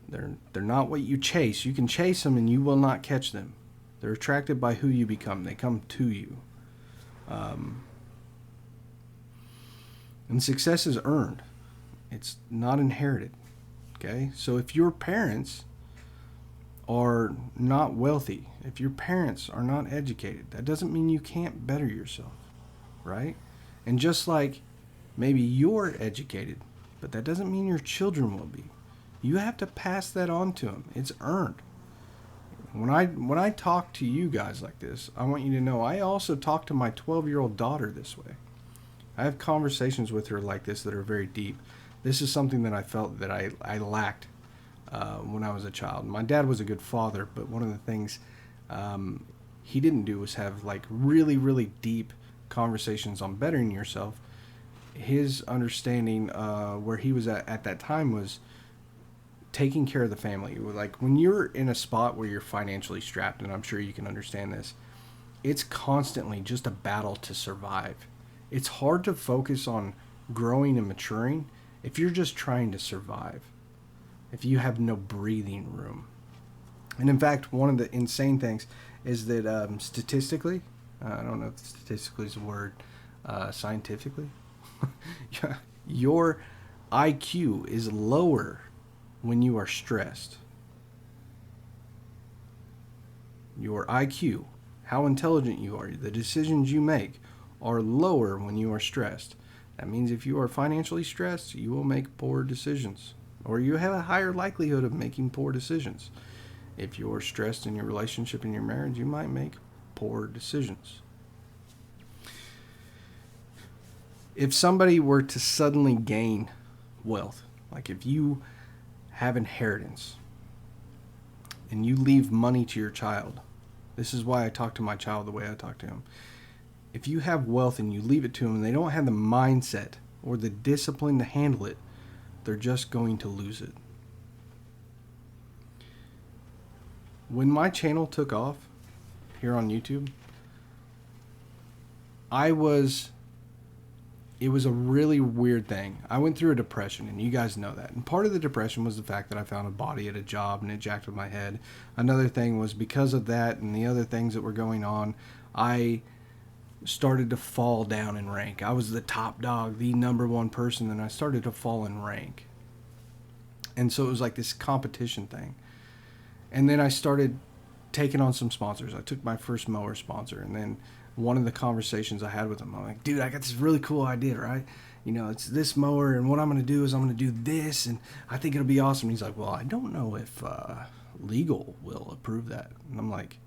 They're not what you chase. You can chase them and you will not catch them. They're attracted by who you become. They come to you. And success is earned. It's not inherited. Okay? So if your parents are not wealthy, if your parents are not educated, that doesn't mean you can't better yourself, right? And just like maybe you're educated, but that doesn't mean your children will be. You have to pass that on to them. It's earned. When I talk to you guys like this, I want you to know I also talk to my 12-year-old daughter this way. I have conversations with her like this that are very deep. This is something that I felt that I lacked when I was a child. My dad was a good father, but one of the things he didn't do was have like really, really deep conversations on bettering yourself. His understanding where he was at that time was taking care of the family. Like when you're in a spot where you're financially strapped, and I'm sure you can understand this, it's constantly just a battle to survive. It's hard to focus on growing and maturing if you're just trying to survive, if you have no breathing room. And in fact, one of the insane things is that statistically, I don't know if statistically is a word, scientifically, your IQ is lower when you are stressed. Your IQ, how intelligent you are, the decisions you make are lower when you are stressed. That means if you are financially stressed, you will make poor decisions, or you have a higher likelihood of making poor decisions. If you're stressed in your relationship and your marriage, you might make poor decisions. If somebody were to suddenly gain wealth, like if you have inheritance and you leave money to your child, this is why I talk to my child the way I talk to him. If you have wealth and you leave it to them and they don't have the mindset or the discipline to handle it, they're just going to lose it. When my channel took off here on YouTube, it was a really weird thing. I went through a depression, and you guys know that. And part of the depression was the fact that I found a body at a job and it jacked with my head. Another thing was because of that and the other things that were going on, I started to fall down in rank. I was the top dog, the number one person, and I started to fall in rank. And so it was like this competition thing. And then I started taking on some sponsors. I took my first mower sponsor, and then one of the conversations I had with him, I'm like, dude, I got this really cool idea, right? You know, it's this mower, and what I'm going to do is I'm going to do this, and I think it'll be awesome. He's like, well, I don't know if legal will approve that. And I'm like,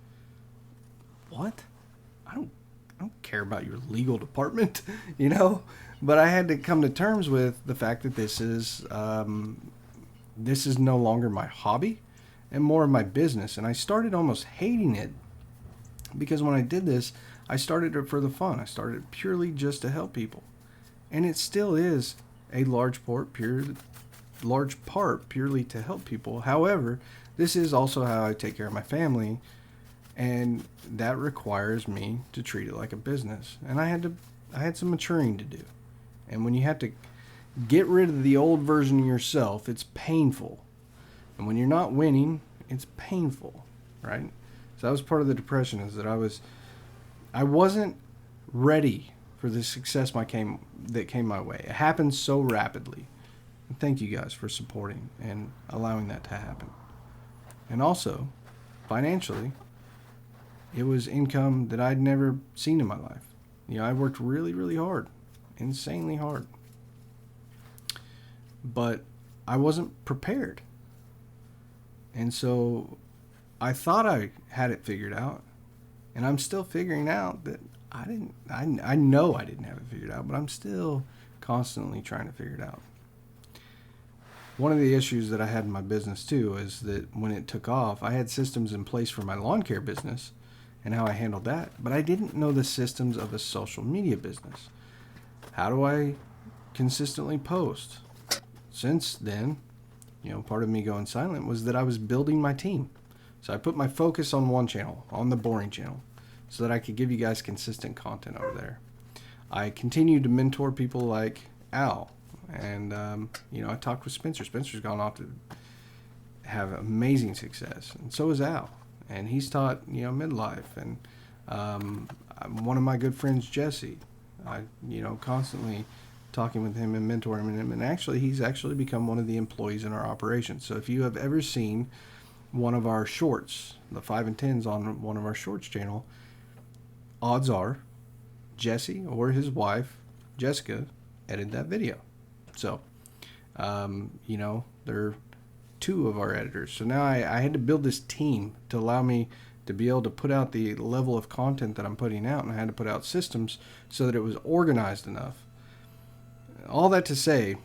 what? I don't care about your legal department, you know? But I had to come to terms with the fact that this is no longer my hobby and more of my business. And I started almost hating it, because when I did this, I started it for the fun. I started it purely just to help people. And it still is a large part purely to help people. However, this is also how I take care of my family, and that requires me to treat it like a business. And I had some maturing to do. And when you have to get rid of the old version of yourself, it's painful. And when you're not winning, it's painful, right? So that was part of the depression, is that I wasn't ready for the success that came my way. It happened so rapidly. And thank you guys for supporting and allowing that to happen. And also, financially, it was income that I'd never seen in my life. You know, I worked really, really hard, insanely hard. But I wasn't prepared. And so I thought I had it figured out. And I'm still figuring out that I know I didn't have it figured out, but I'm still constantly trying to figure it out. One of the issues that I had in my business too is that when it took off, I had systems in place for my lawn care business and how I handled that, but I didn't know the systems of a social media business. How do I consistently post? Since then, you know, part of me going silent was that I was building my team. So I put my focus on one channel, on the boring channel, so that I could give you guys consistent content over there. I continued to mentor people like Al, and you know, I talked with Spencer. Spencer's gone off to have amazing success, and so is Al, and he's taught, you know, midlife. And one of my good friends, Jesse, I, you know, constantly talking with him and mentoring him, and actually he's actually become one of the employees in our operation. So if you have ever seen one of our shorts, the 5 and 10s on one of our shorts channel, odds are Jesse or his wife Jessica edited that video. So you know, they're two of our editors. So now I had to build this team to allow me to be able to put out the level of content that I'm putting out, and I had to put out systems so that it was organized enough. All that to say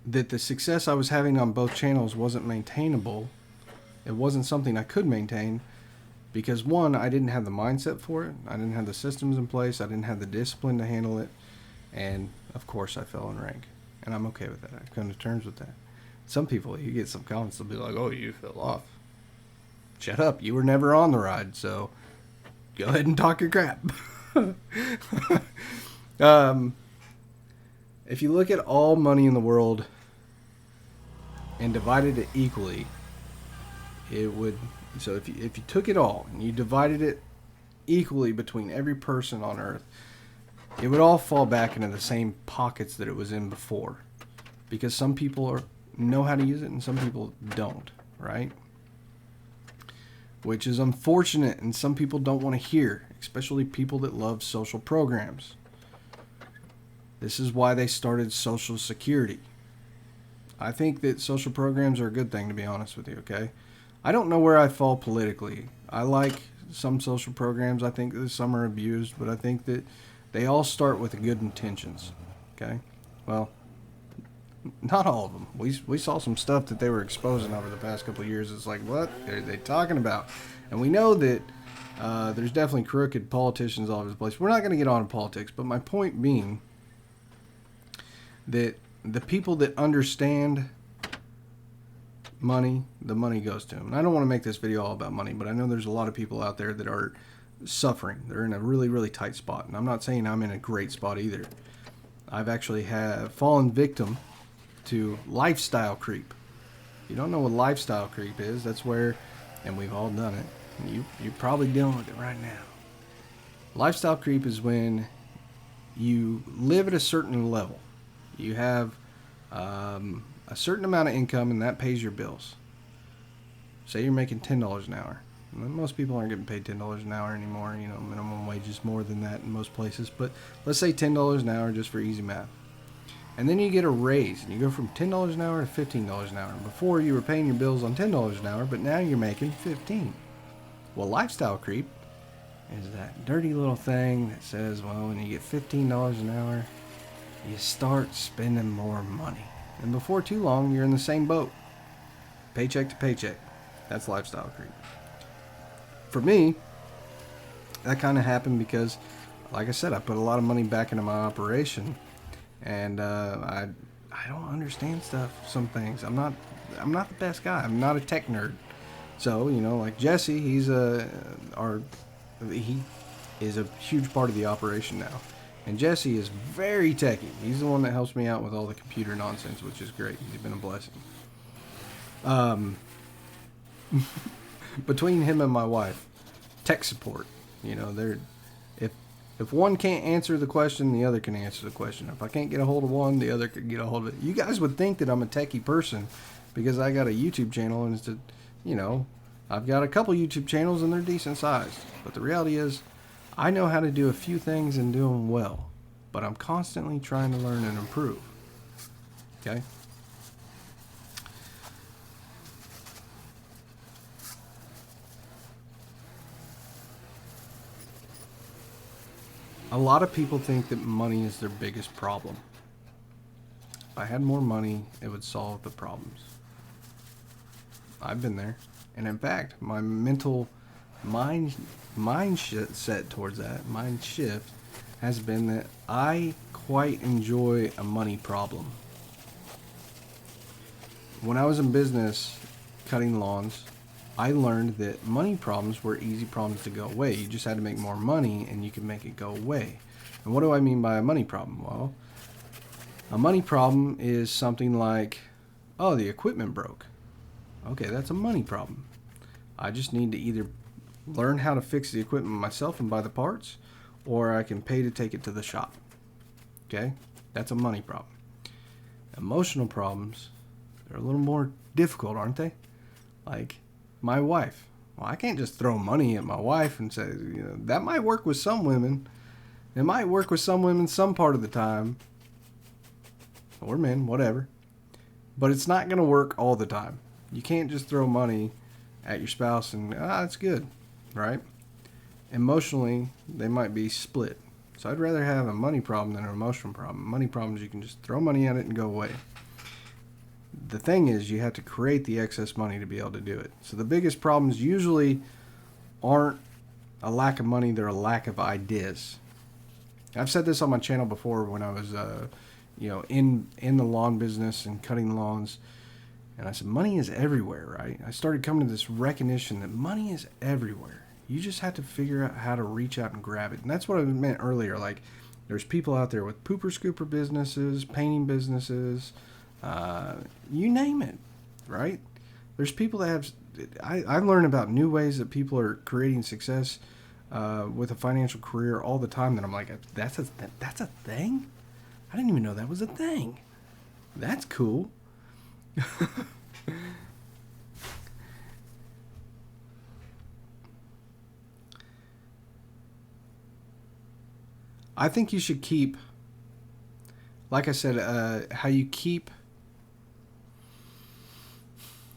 that the success I was having on both channels wasn't maintainable. It wasn't something I could maintain because, one, I didn't have the mindset for it. I didn't have the systems in place. I didn't have the discipline to handle it. And, of course, I fell in rank. And I'm okay with that. I've come to terms with that. Some people, you get some comments, they'll be like, oh, you fell off. Shut up. You were never on the ride, so go ahead and talk your crap. If you look at all money in the world and divided it equally, it would, so if you took it all and you divided it equally between every person on earth, it would all fall back into the same pockets that it was in before, because some people know how to use it and some people don't, right? Which is unfortunate, and some people don't want to hear, especially people that love social programs. This is why they started Social Security. I think that social programs are a good thing, to be honest with you, okay? I don't know where I fall politically. I like some social programs. I think that some are abused, but I think that they all start with good intentions, okay? Well, not all of them. We saw some stuff that they were exposing over the past couple of years. It's like, what are they talking about? And we know that there's definitely crooked politicians all over the place. We're not going to get on in politics, but my point being that the people that understand money, the money goes to them. And I don't want to make this video all about money, but I know there's a lot of people out there that are suffering. They're in a really, really tight spot. And I'm not saying I'm in a great spot either. I've actually fallen victim to lifestyle creep. If you don't know what lifestyle creep is, that's where, and we've all done it, and you're probably dealing with it right now. Lifestyle creep is when you live at a certain level. You have a certain amount of income, and that pays your bills. Say you're making $10 an hour. Most people aren't getting paid $10 an hour anymore. You know, minimum wage is more than that in most places. But let's say $10 an hour just for easy math. And then you get a raise, and you go from $10 an hour to $15 an hour. Before, you were paying your bills on $10 an hour, but now you're making $15. Well, lifestyle creep is that dirty little thing that says, well, when you get $15 an hour, you start spending more money. And before too long, you're in the same boat. Paycheck to paycheck. That's lifestyle creep. For me, that kind of happened because, like I said, I put a lot of money back into my operation, and I don't understand stuff. Some things I'm not the best guy. I'm not a tech nerd. So like Jesse, he is a huge part of the operation now, and Jesse is very techy. He's the one that helps me out with all the computer nonsense, which is great. He's been a blessing. Between him and my wife, tech support, they're if one can't answer the question, the other can answer the question. If I can't get a hold of one, the other can get a hold of it. You guys would think that I'm a techie person because I got a YouTube channel, and it's I've got a couple YouTube channels and they're decent sized. But the reality is, I know how to do a few things and do them well, but I'm constantly trying to learn and improve. Okay? A lot of people think that money is their biggest problem. If I had more money, it would solve the problems. I've been there. And in fact, my mental mind set towards that, mind shift, has been that I quite enjoy a money problem. When I was in business cutting lawns, I learned that money problems were easy problems to go away. You just had to make more money and you could make it go away. And what do I mean by a money problem? Well, a money problem is something like, oh, the equipment broke. Okay, that's a money problem. I just need to either learn how to fix the equipment myself and buy the parts, or I can pay to take it to the shop. Okay, that's a money problem. Emotional problems, they're a little more difficult, aren't they? Like my wife. Well, I can't just throw money at my wife and say, that might work with some women. It might work with some women some part of the time. Or men, whatever. But it's not going to work all the time. You can't just throw money at your spouse and, it's good, right? Emotionally, they might be split. So I'd rather have a money problem than an emotional problem. Money problems, you can just throw money at it and go away. The thing is, you have to create the excess money to be able to do it. So the biggest problems usually aren't a lack of money, they're a lack of ideas. I've said this on my channel before when I was, in the lawn business and cutting lawns. And I said, money is everywhere, right? I started coming to this recognition that money is everywhere. You just have to figure out how to reach out and grab it. And that's what I meant earlier. Like, there's people out there with pooper scooper businesses, painting businesses, you name it, right? There's people that have, I learn about new ways that people are creating success with a financial career all the time that I'm like, that's a thing? I didn't even know that was a thing. That's cool. I think you should keep, like I said, how you keep,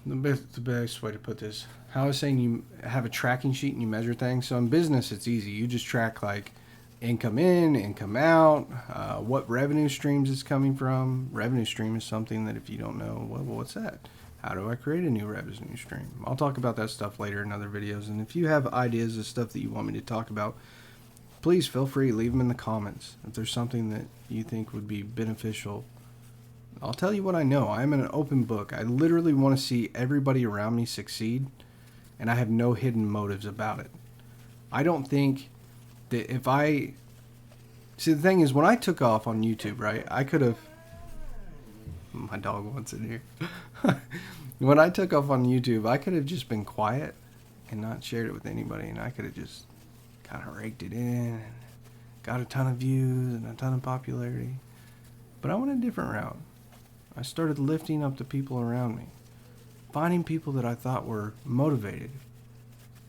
the best way to put this, how I was saying you have a tracking sheet and you measure things. So in business, it's easy. You just track like income in, income out, what revenue streams it's coming from. Revenue stream is something that if you don't know, well, what's that? How do I create a new revenue stream? I'll talk about that stuff later in other videos. And if you have ideas of stuff that you want me to talk about, please feel free, leave them in the comments. If there's something that you think would be beneficial, I'll tell you what I know. I'm an open book. I literally want to see everybody around me succeed, and I have no hidden motives about it. I don't think that if I... See, the thing is, when I took off on YouTube, right, I could have... My dog wants in here. When I took off on YouTube, I could have just been quiet and not shared it with anybody, and I could have just kind of raked it in and got a ton of views and a ton of popularity. But I went a different route. I started lifting up the people around me, finding people that I thought were motivated,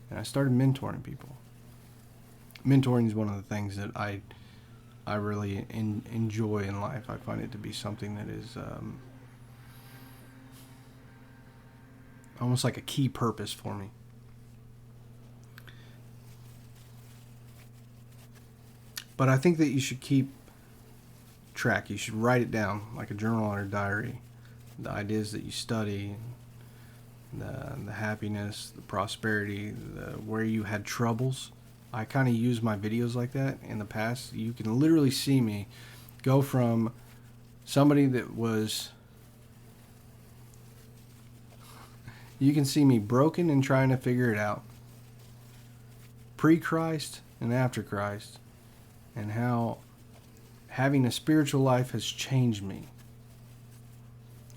and I started mentoring people. Mentoring is one of the things that I really enjoy in life. I find it to be something that is almost like a key purpose for me. But I think that you should keep track. You should write it down like a journal or a diary. The ideas that you study, the happiness, the prosperity, where you had troubles. I kind of use my videos like that in the past. You can literally see me go from somebody that was... You can see me broken and trying to figure it out. Pre-Christ and after Christ. And how having a spiritual life has changed me.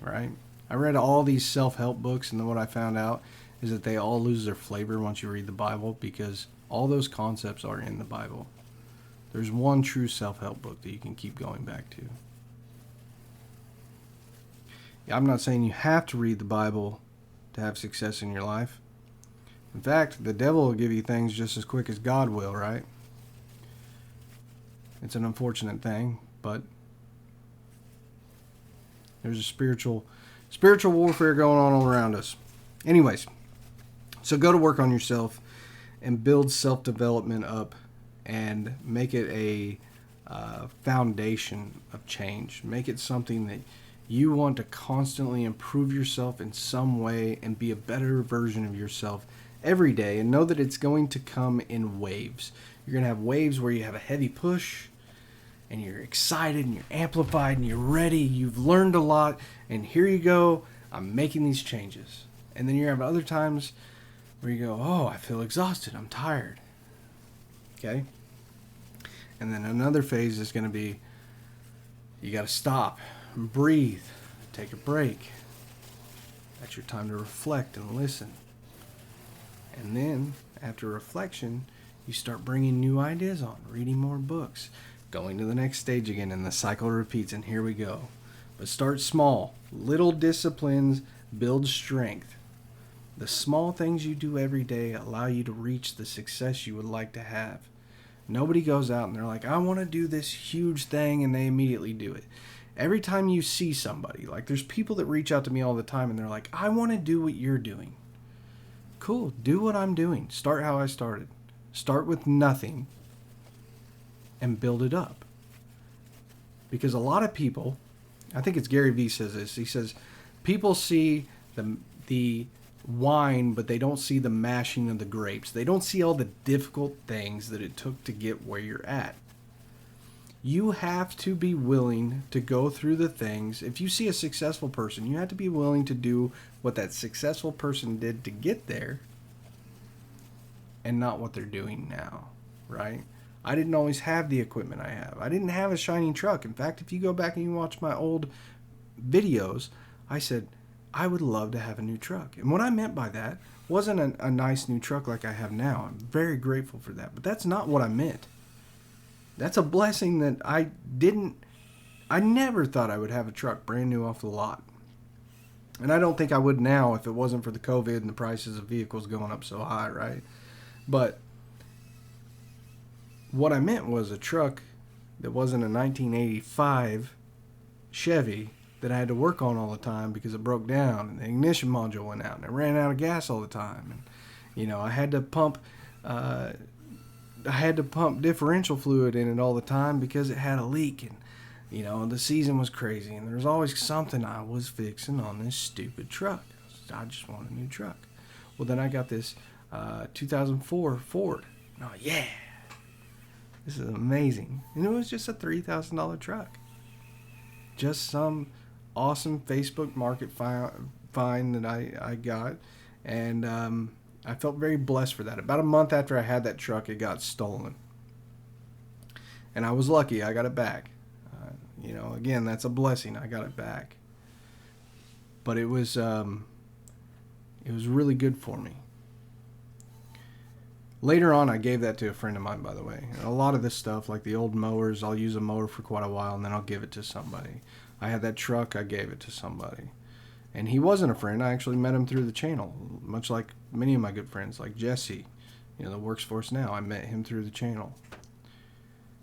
Right? I read all these self-help books, and then what I found out is that they all lose their flavor once you read the Bible, because all those concepts are in the Bible. There's one true self-help book that you can keep going back to. I'm not saying you have to read the Bible to have success in your life. In fact, the devil will give you things just as quick as God will, right? It's an unfortunate thing, but there's a spiritual warfare going on all around us. Anyways, so go to work on yourself and build self-development up and make it a foundation of change. Make it something that you want to constantly improve yourself in some way and be a better version of yourself every day, and know that it's going to come in waves. You're going to have waves where you have a heavy push and you're excited and you're amplified and you're ready. You've learned a lot, and here you go. I'm making these changes. And then you have other times where you go, oh, I feel exhausted. I'm tired. Okay? And then another phase is going to be, you got to stop, breathe, take a break. That's your time to reflect and listen. And then, after reflection, you start bringing new ideas on, reading more books, going to the next stage again, and the cycle repeats, and here we go. But start small. Little disciplines build strength. The small things you do every day allow you to reach the success you would like to have. Nobody goes out and they're like, I want to do this huge thing, and they immediately do it. Every time you see somebody, like there's people that reach out to me all the time and they're like, I want to do what you're doing. Cool, do what I'm doing. Start how I started. Start with nothing and build it up. Because a lot of people, I think it's Gary Vee says this, he says, people see the wine, but they don't see the mashing of the grapes. They don't see all the difficult things that it took to get where you're at. You have to be willing to go through the things. If you see a successful person, you have to be willing to do what that successful person did to get there, and not what they're doing now, right? I didn't always have the equipment I have. I didn't have a shiny truck. In fact, if you go back and you watch my old videos, I said, I would love to have a new truck. And what I meant by that wasn't a nice new truck like I have now. I'm very grateful for that. But that's not what I meant. That's a blessing that I never thought I would have a truck brand new off the lot. And I don't think I would now if it wasn't for the COVID and the prices of vehicles going up so high, right? But what I meant was a truck that wasn't a 1985 Chevy that I had to work on all the time because it broke down and the ignition module went out and it ran out of gas all the time. And, you know, I had to pump differential fluid in it all the time because it had a leak, and you know, the season was crazy and there was always something I was fixing on this stupid truck. I just want a new truck. Well, then I got this 2004 Ford. Oh yeah, this is amazing. And it was just a $3,000 truck. Just some awesome Facebook market find that I got, and I felt very blessed for that. About a month after I had that truck, it got stolen. And I was lucky. I got it back. You know, again, that's a blessing. I got it back. But it was really good for me. Later on, I gave that to a friend of mine, by the way. And a lot of this stuff, like the old mowers, I'll use a mower for quite a while, and then I'll give it to somebody. I had that truck, I gave it to somebody. And he wasn't a friend. I actually met him through the channel, much like many of my good friends, like Jesse, that works for us now. I met him through the channel.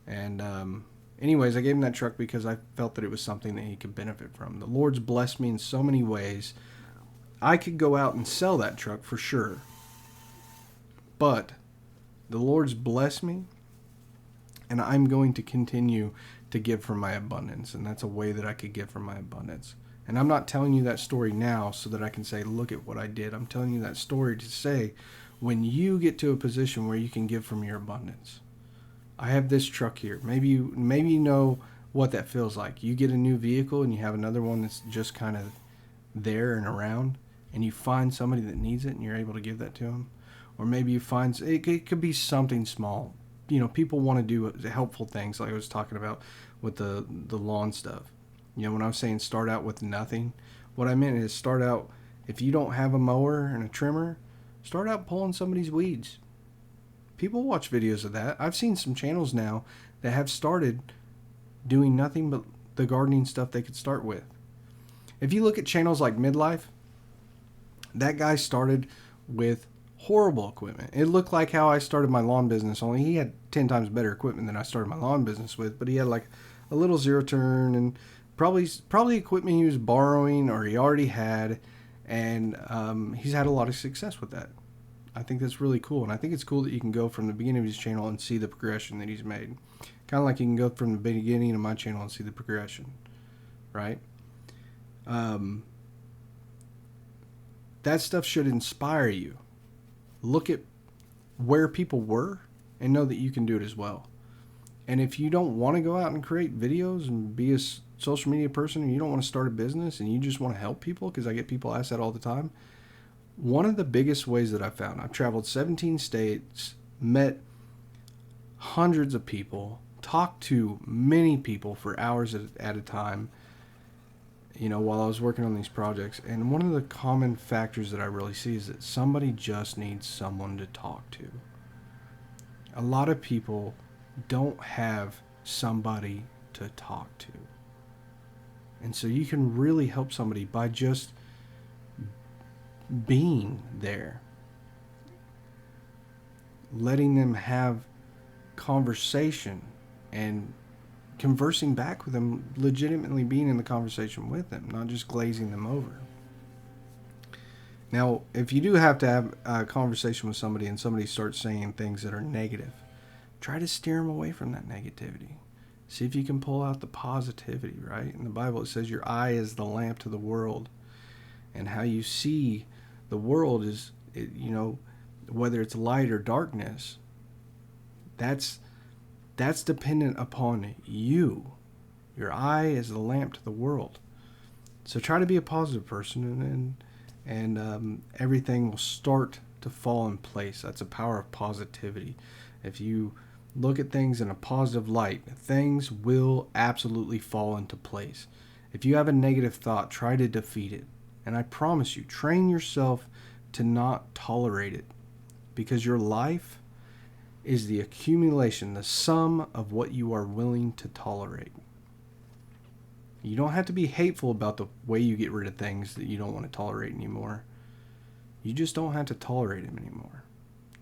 And anyways, I gave him that truck because I felt that it was something that he could benefit from. The Lord's blessed me in so many ways. I could go out and sell that truck for sure. But the Lord's blessed me, and I'm going to continue to give from my abundance. And that's a way that I could give from my abundance. And I'm not telling you that story now so that I can say, look at what I did. I'm telling you that story to say, when you get to a position where you can give from your abundance. I have this truck here. Maybe you know what that feels like. You get a new vehicle and you have another one that's just kind of there and around, and you find somebody that needs it and you're able to give that to them. Or maybe you find, it could be something small. People want to do helpful things, like I was talking about with the lawn stuff. When I was saying start out with nothing, what I meant is start out, if you don't have a mower and a trimmer, start out pulling somebody's weeds. People watch videos of that. I've seen some channels now that have started doing nothing but the gardening stuff they could start with. If you look at channels like Midlife, that guy started with horrible equipment. It looked like how I started my lawn business, only he had 10 times better equipment than I started my lawn business with, but he had like a little zero turn and probably equipment he was borrowing or he already had, and he's had a lot of success with that. I think that's really cool, and I think it's cool that you can go from the beginning of his channel and see the progression that he's made. Kind of like you can go from the beginning of my channel and see the progression, right? That stuff should inspire you. Look at where people were and know that you can do it as well. And if you don't want to go out and create videos and be a social media person, and you don't want to start a business and you just want to help people, because I get people ask that all the time, one of the biggest ways that I've found, I've traveled 17 states, met hundreds of people, talked to many people for hours at a time, while I was working on these projects. And one of the common factors that I really see is that somebody just needs someone to talk to. A lot of people don't have somebody to talk to. And so you can really help somebody by just being there, letting them have conversation and conversing back with them, legitimately being in the conversation with them, not just glazing them over. Now, if you do have to have a conversation with somebody and somebody starts saying things that are negative, try to steer them away from that negativity. See if you can pull out the positivity, right? In the Bible, it says your eye is the lamp to the world. And how you see the world is, whether it's light or darkness, that's dependent upon you. Your eye is the lamp to the world. So try to be a positive person, and everything will start to fall in place. That's the power of positivity. If you look at things in a positive light, things will absolutely fall into place. If you have a negative thought, try to defeat it. And I promise you, train yourself to not tolerate it, because your life is the accumulation, the sum of what you are willing to tolerate. You don't have to be hateful about the way you get rid of things that you don't want to tolerate anymore. You just don't have to tolerate them anymore.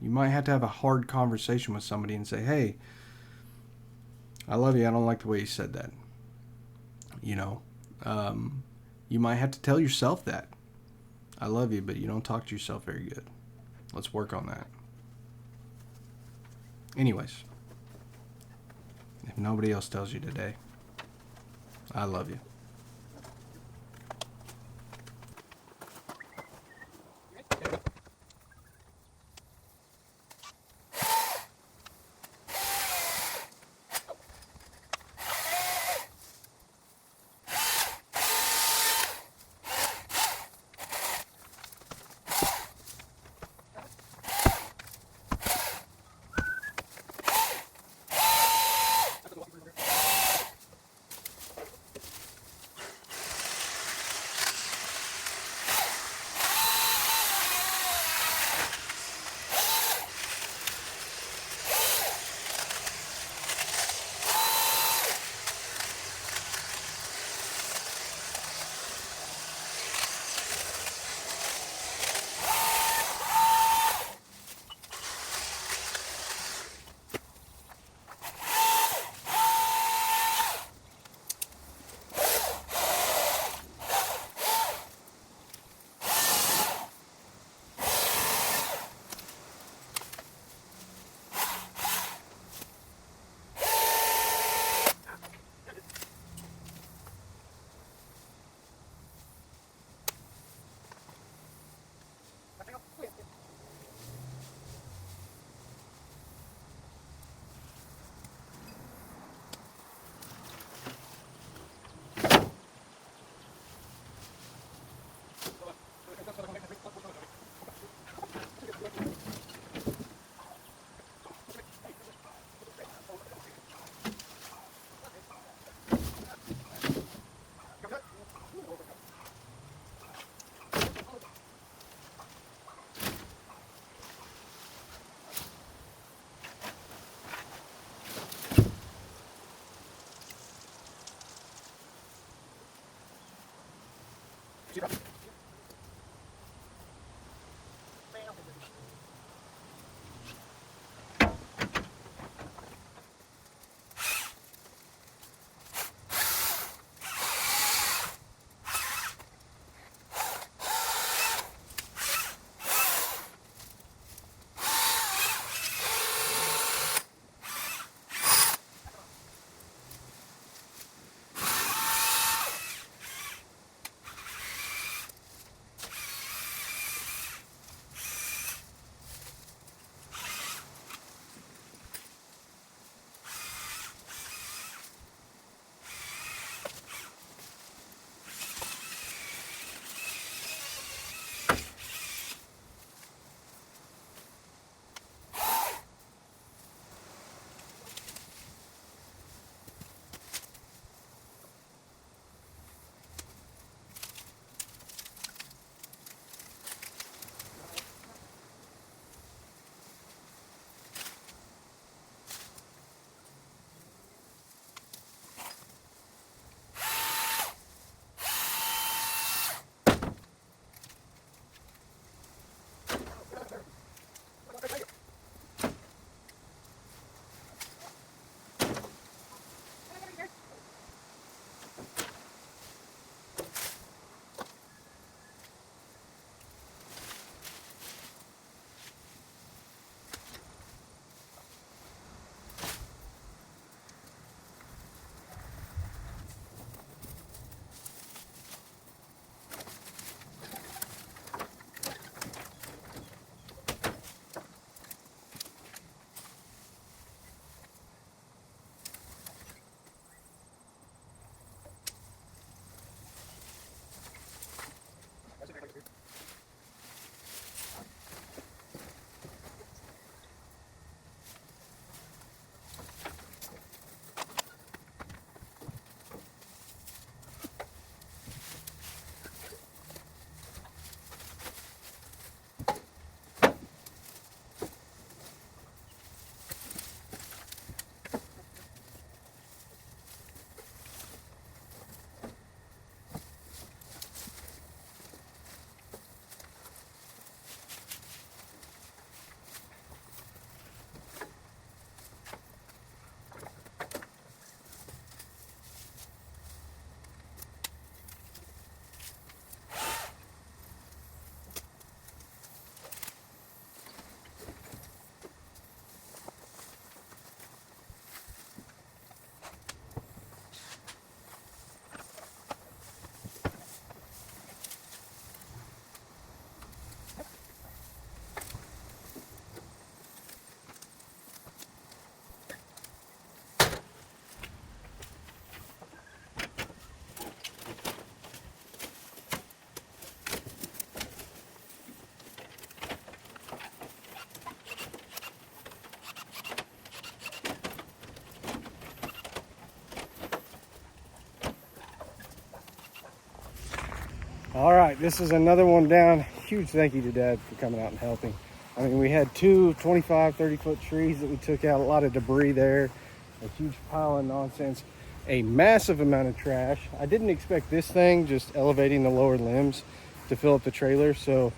You might have to have a hard conversation with somebody and say, hey, I love you, I don't like the way you said that. You might have to tell yourself that. I love you, but you don't talk to yourself very good. Let's work on that. Anyways, if nobody else tells you today, I love you. All right, this is another one down. Huge thank you to Dad for coming out and helping. I mean, we had two 25, 30-foot trees that we took out, a lot of debris there, a huge pile of nonsense, a massive amount of trash. I didn't expect this thing, just elevating the lower limbs, to fill up the trailer. So,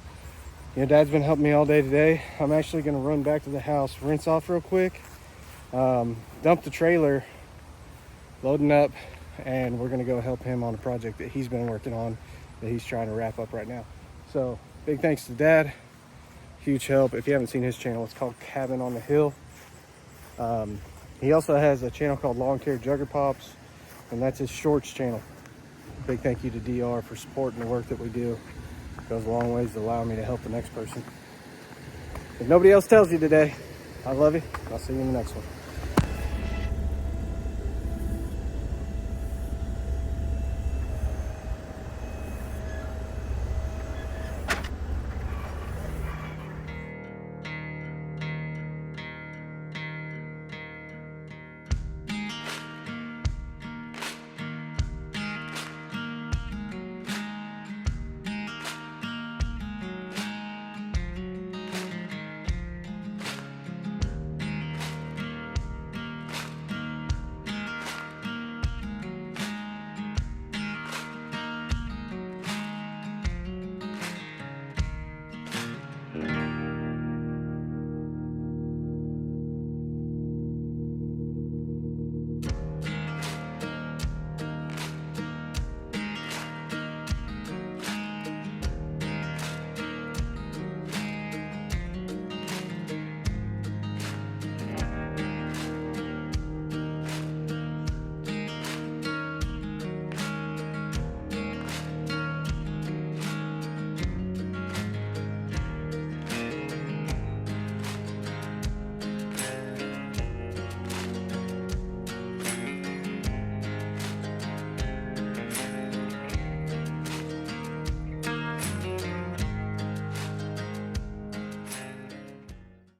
you know, Dad's been helping me all day today. I'm actually gonna run back to the house, rinse off real quick, dump the trailer, loading up, and we're gonna go help him on a project that he's been working on that he's trying to wrap up right now. So big thanks to Dad, huge help. If you haven't seen his channel, it's called Cabin on the Hill. He also has a channel called Lawn Care Jugger Pops, and that's his shorts channel. Big thank you to DR for supporting the work that we do. It goes a long ways to allow me to help the next person. If nobody else tells you today, I love you. I'll see you in the next one.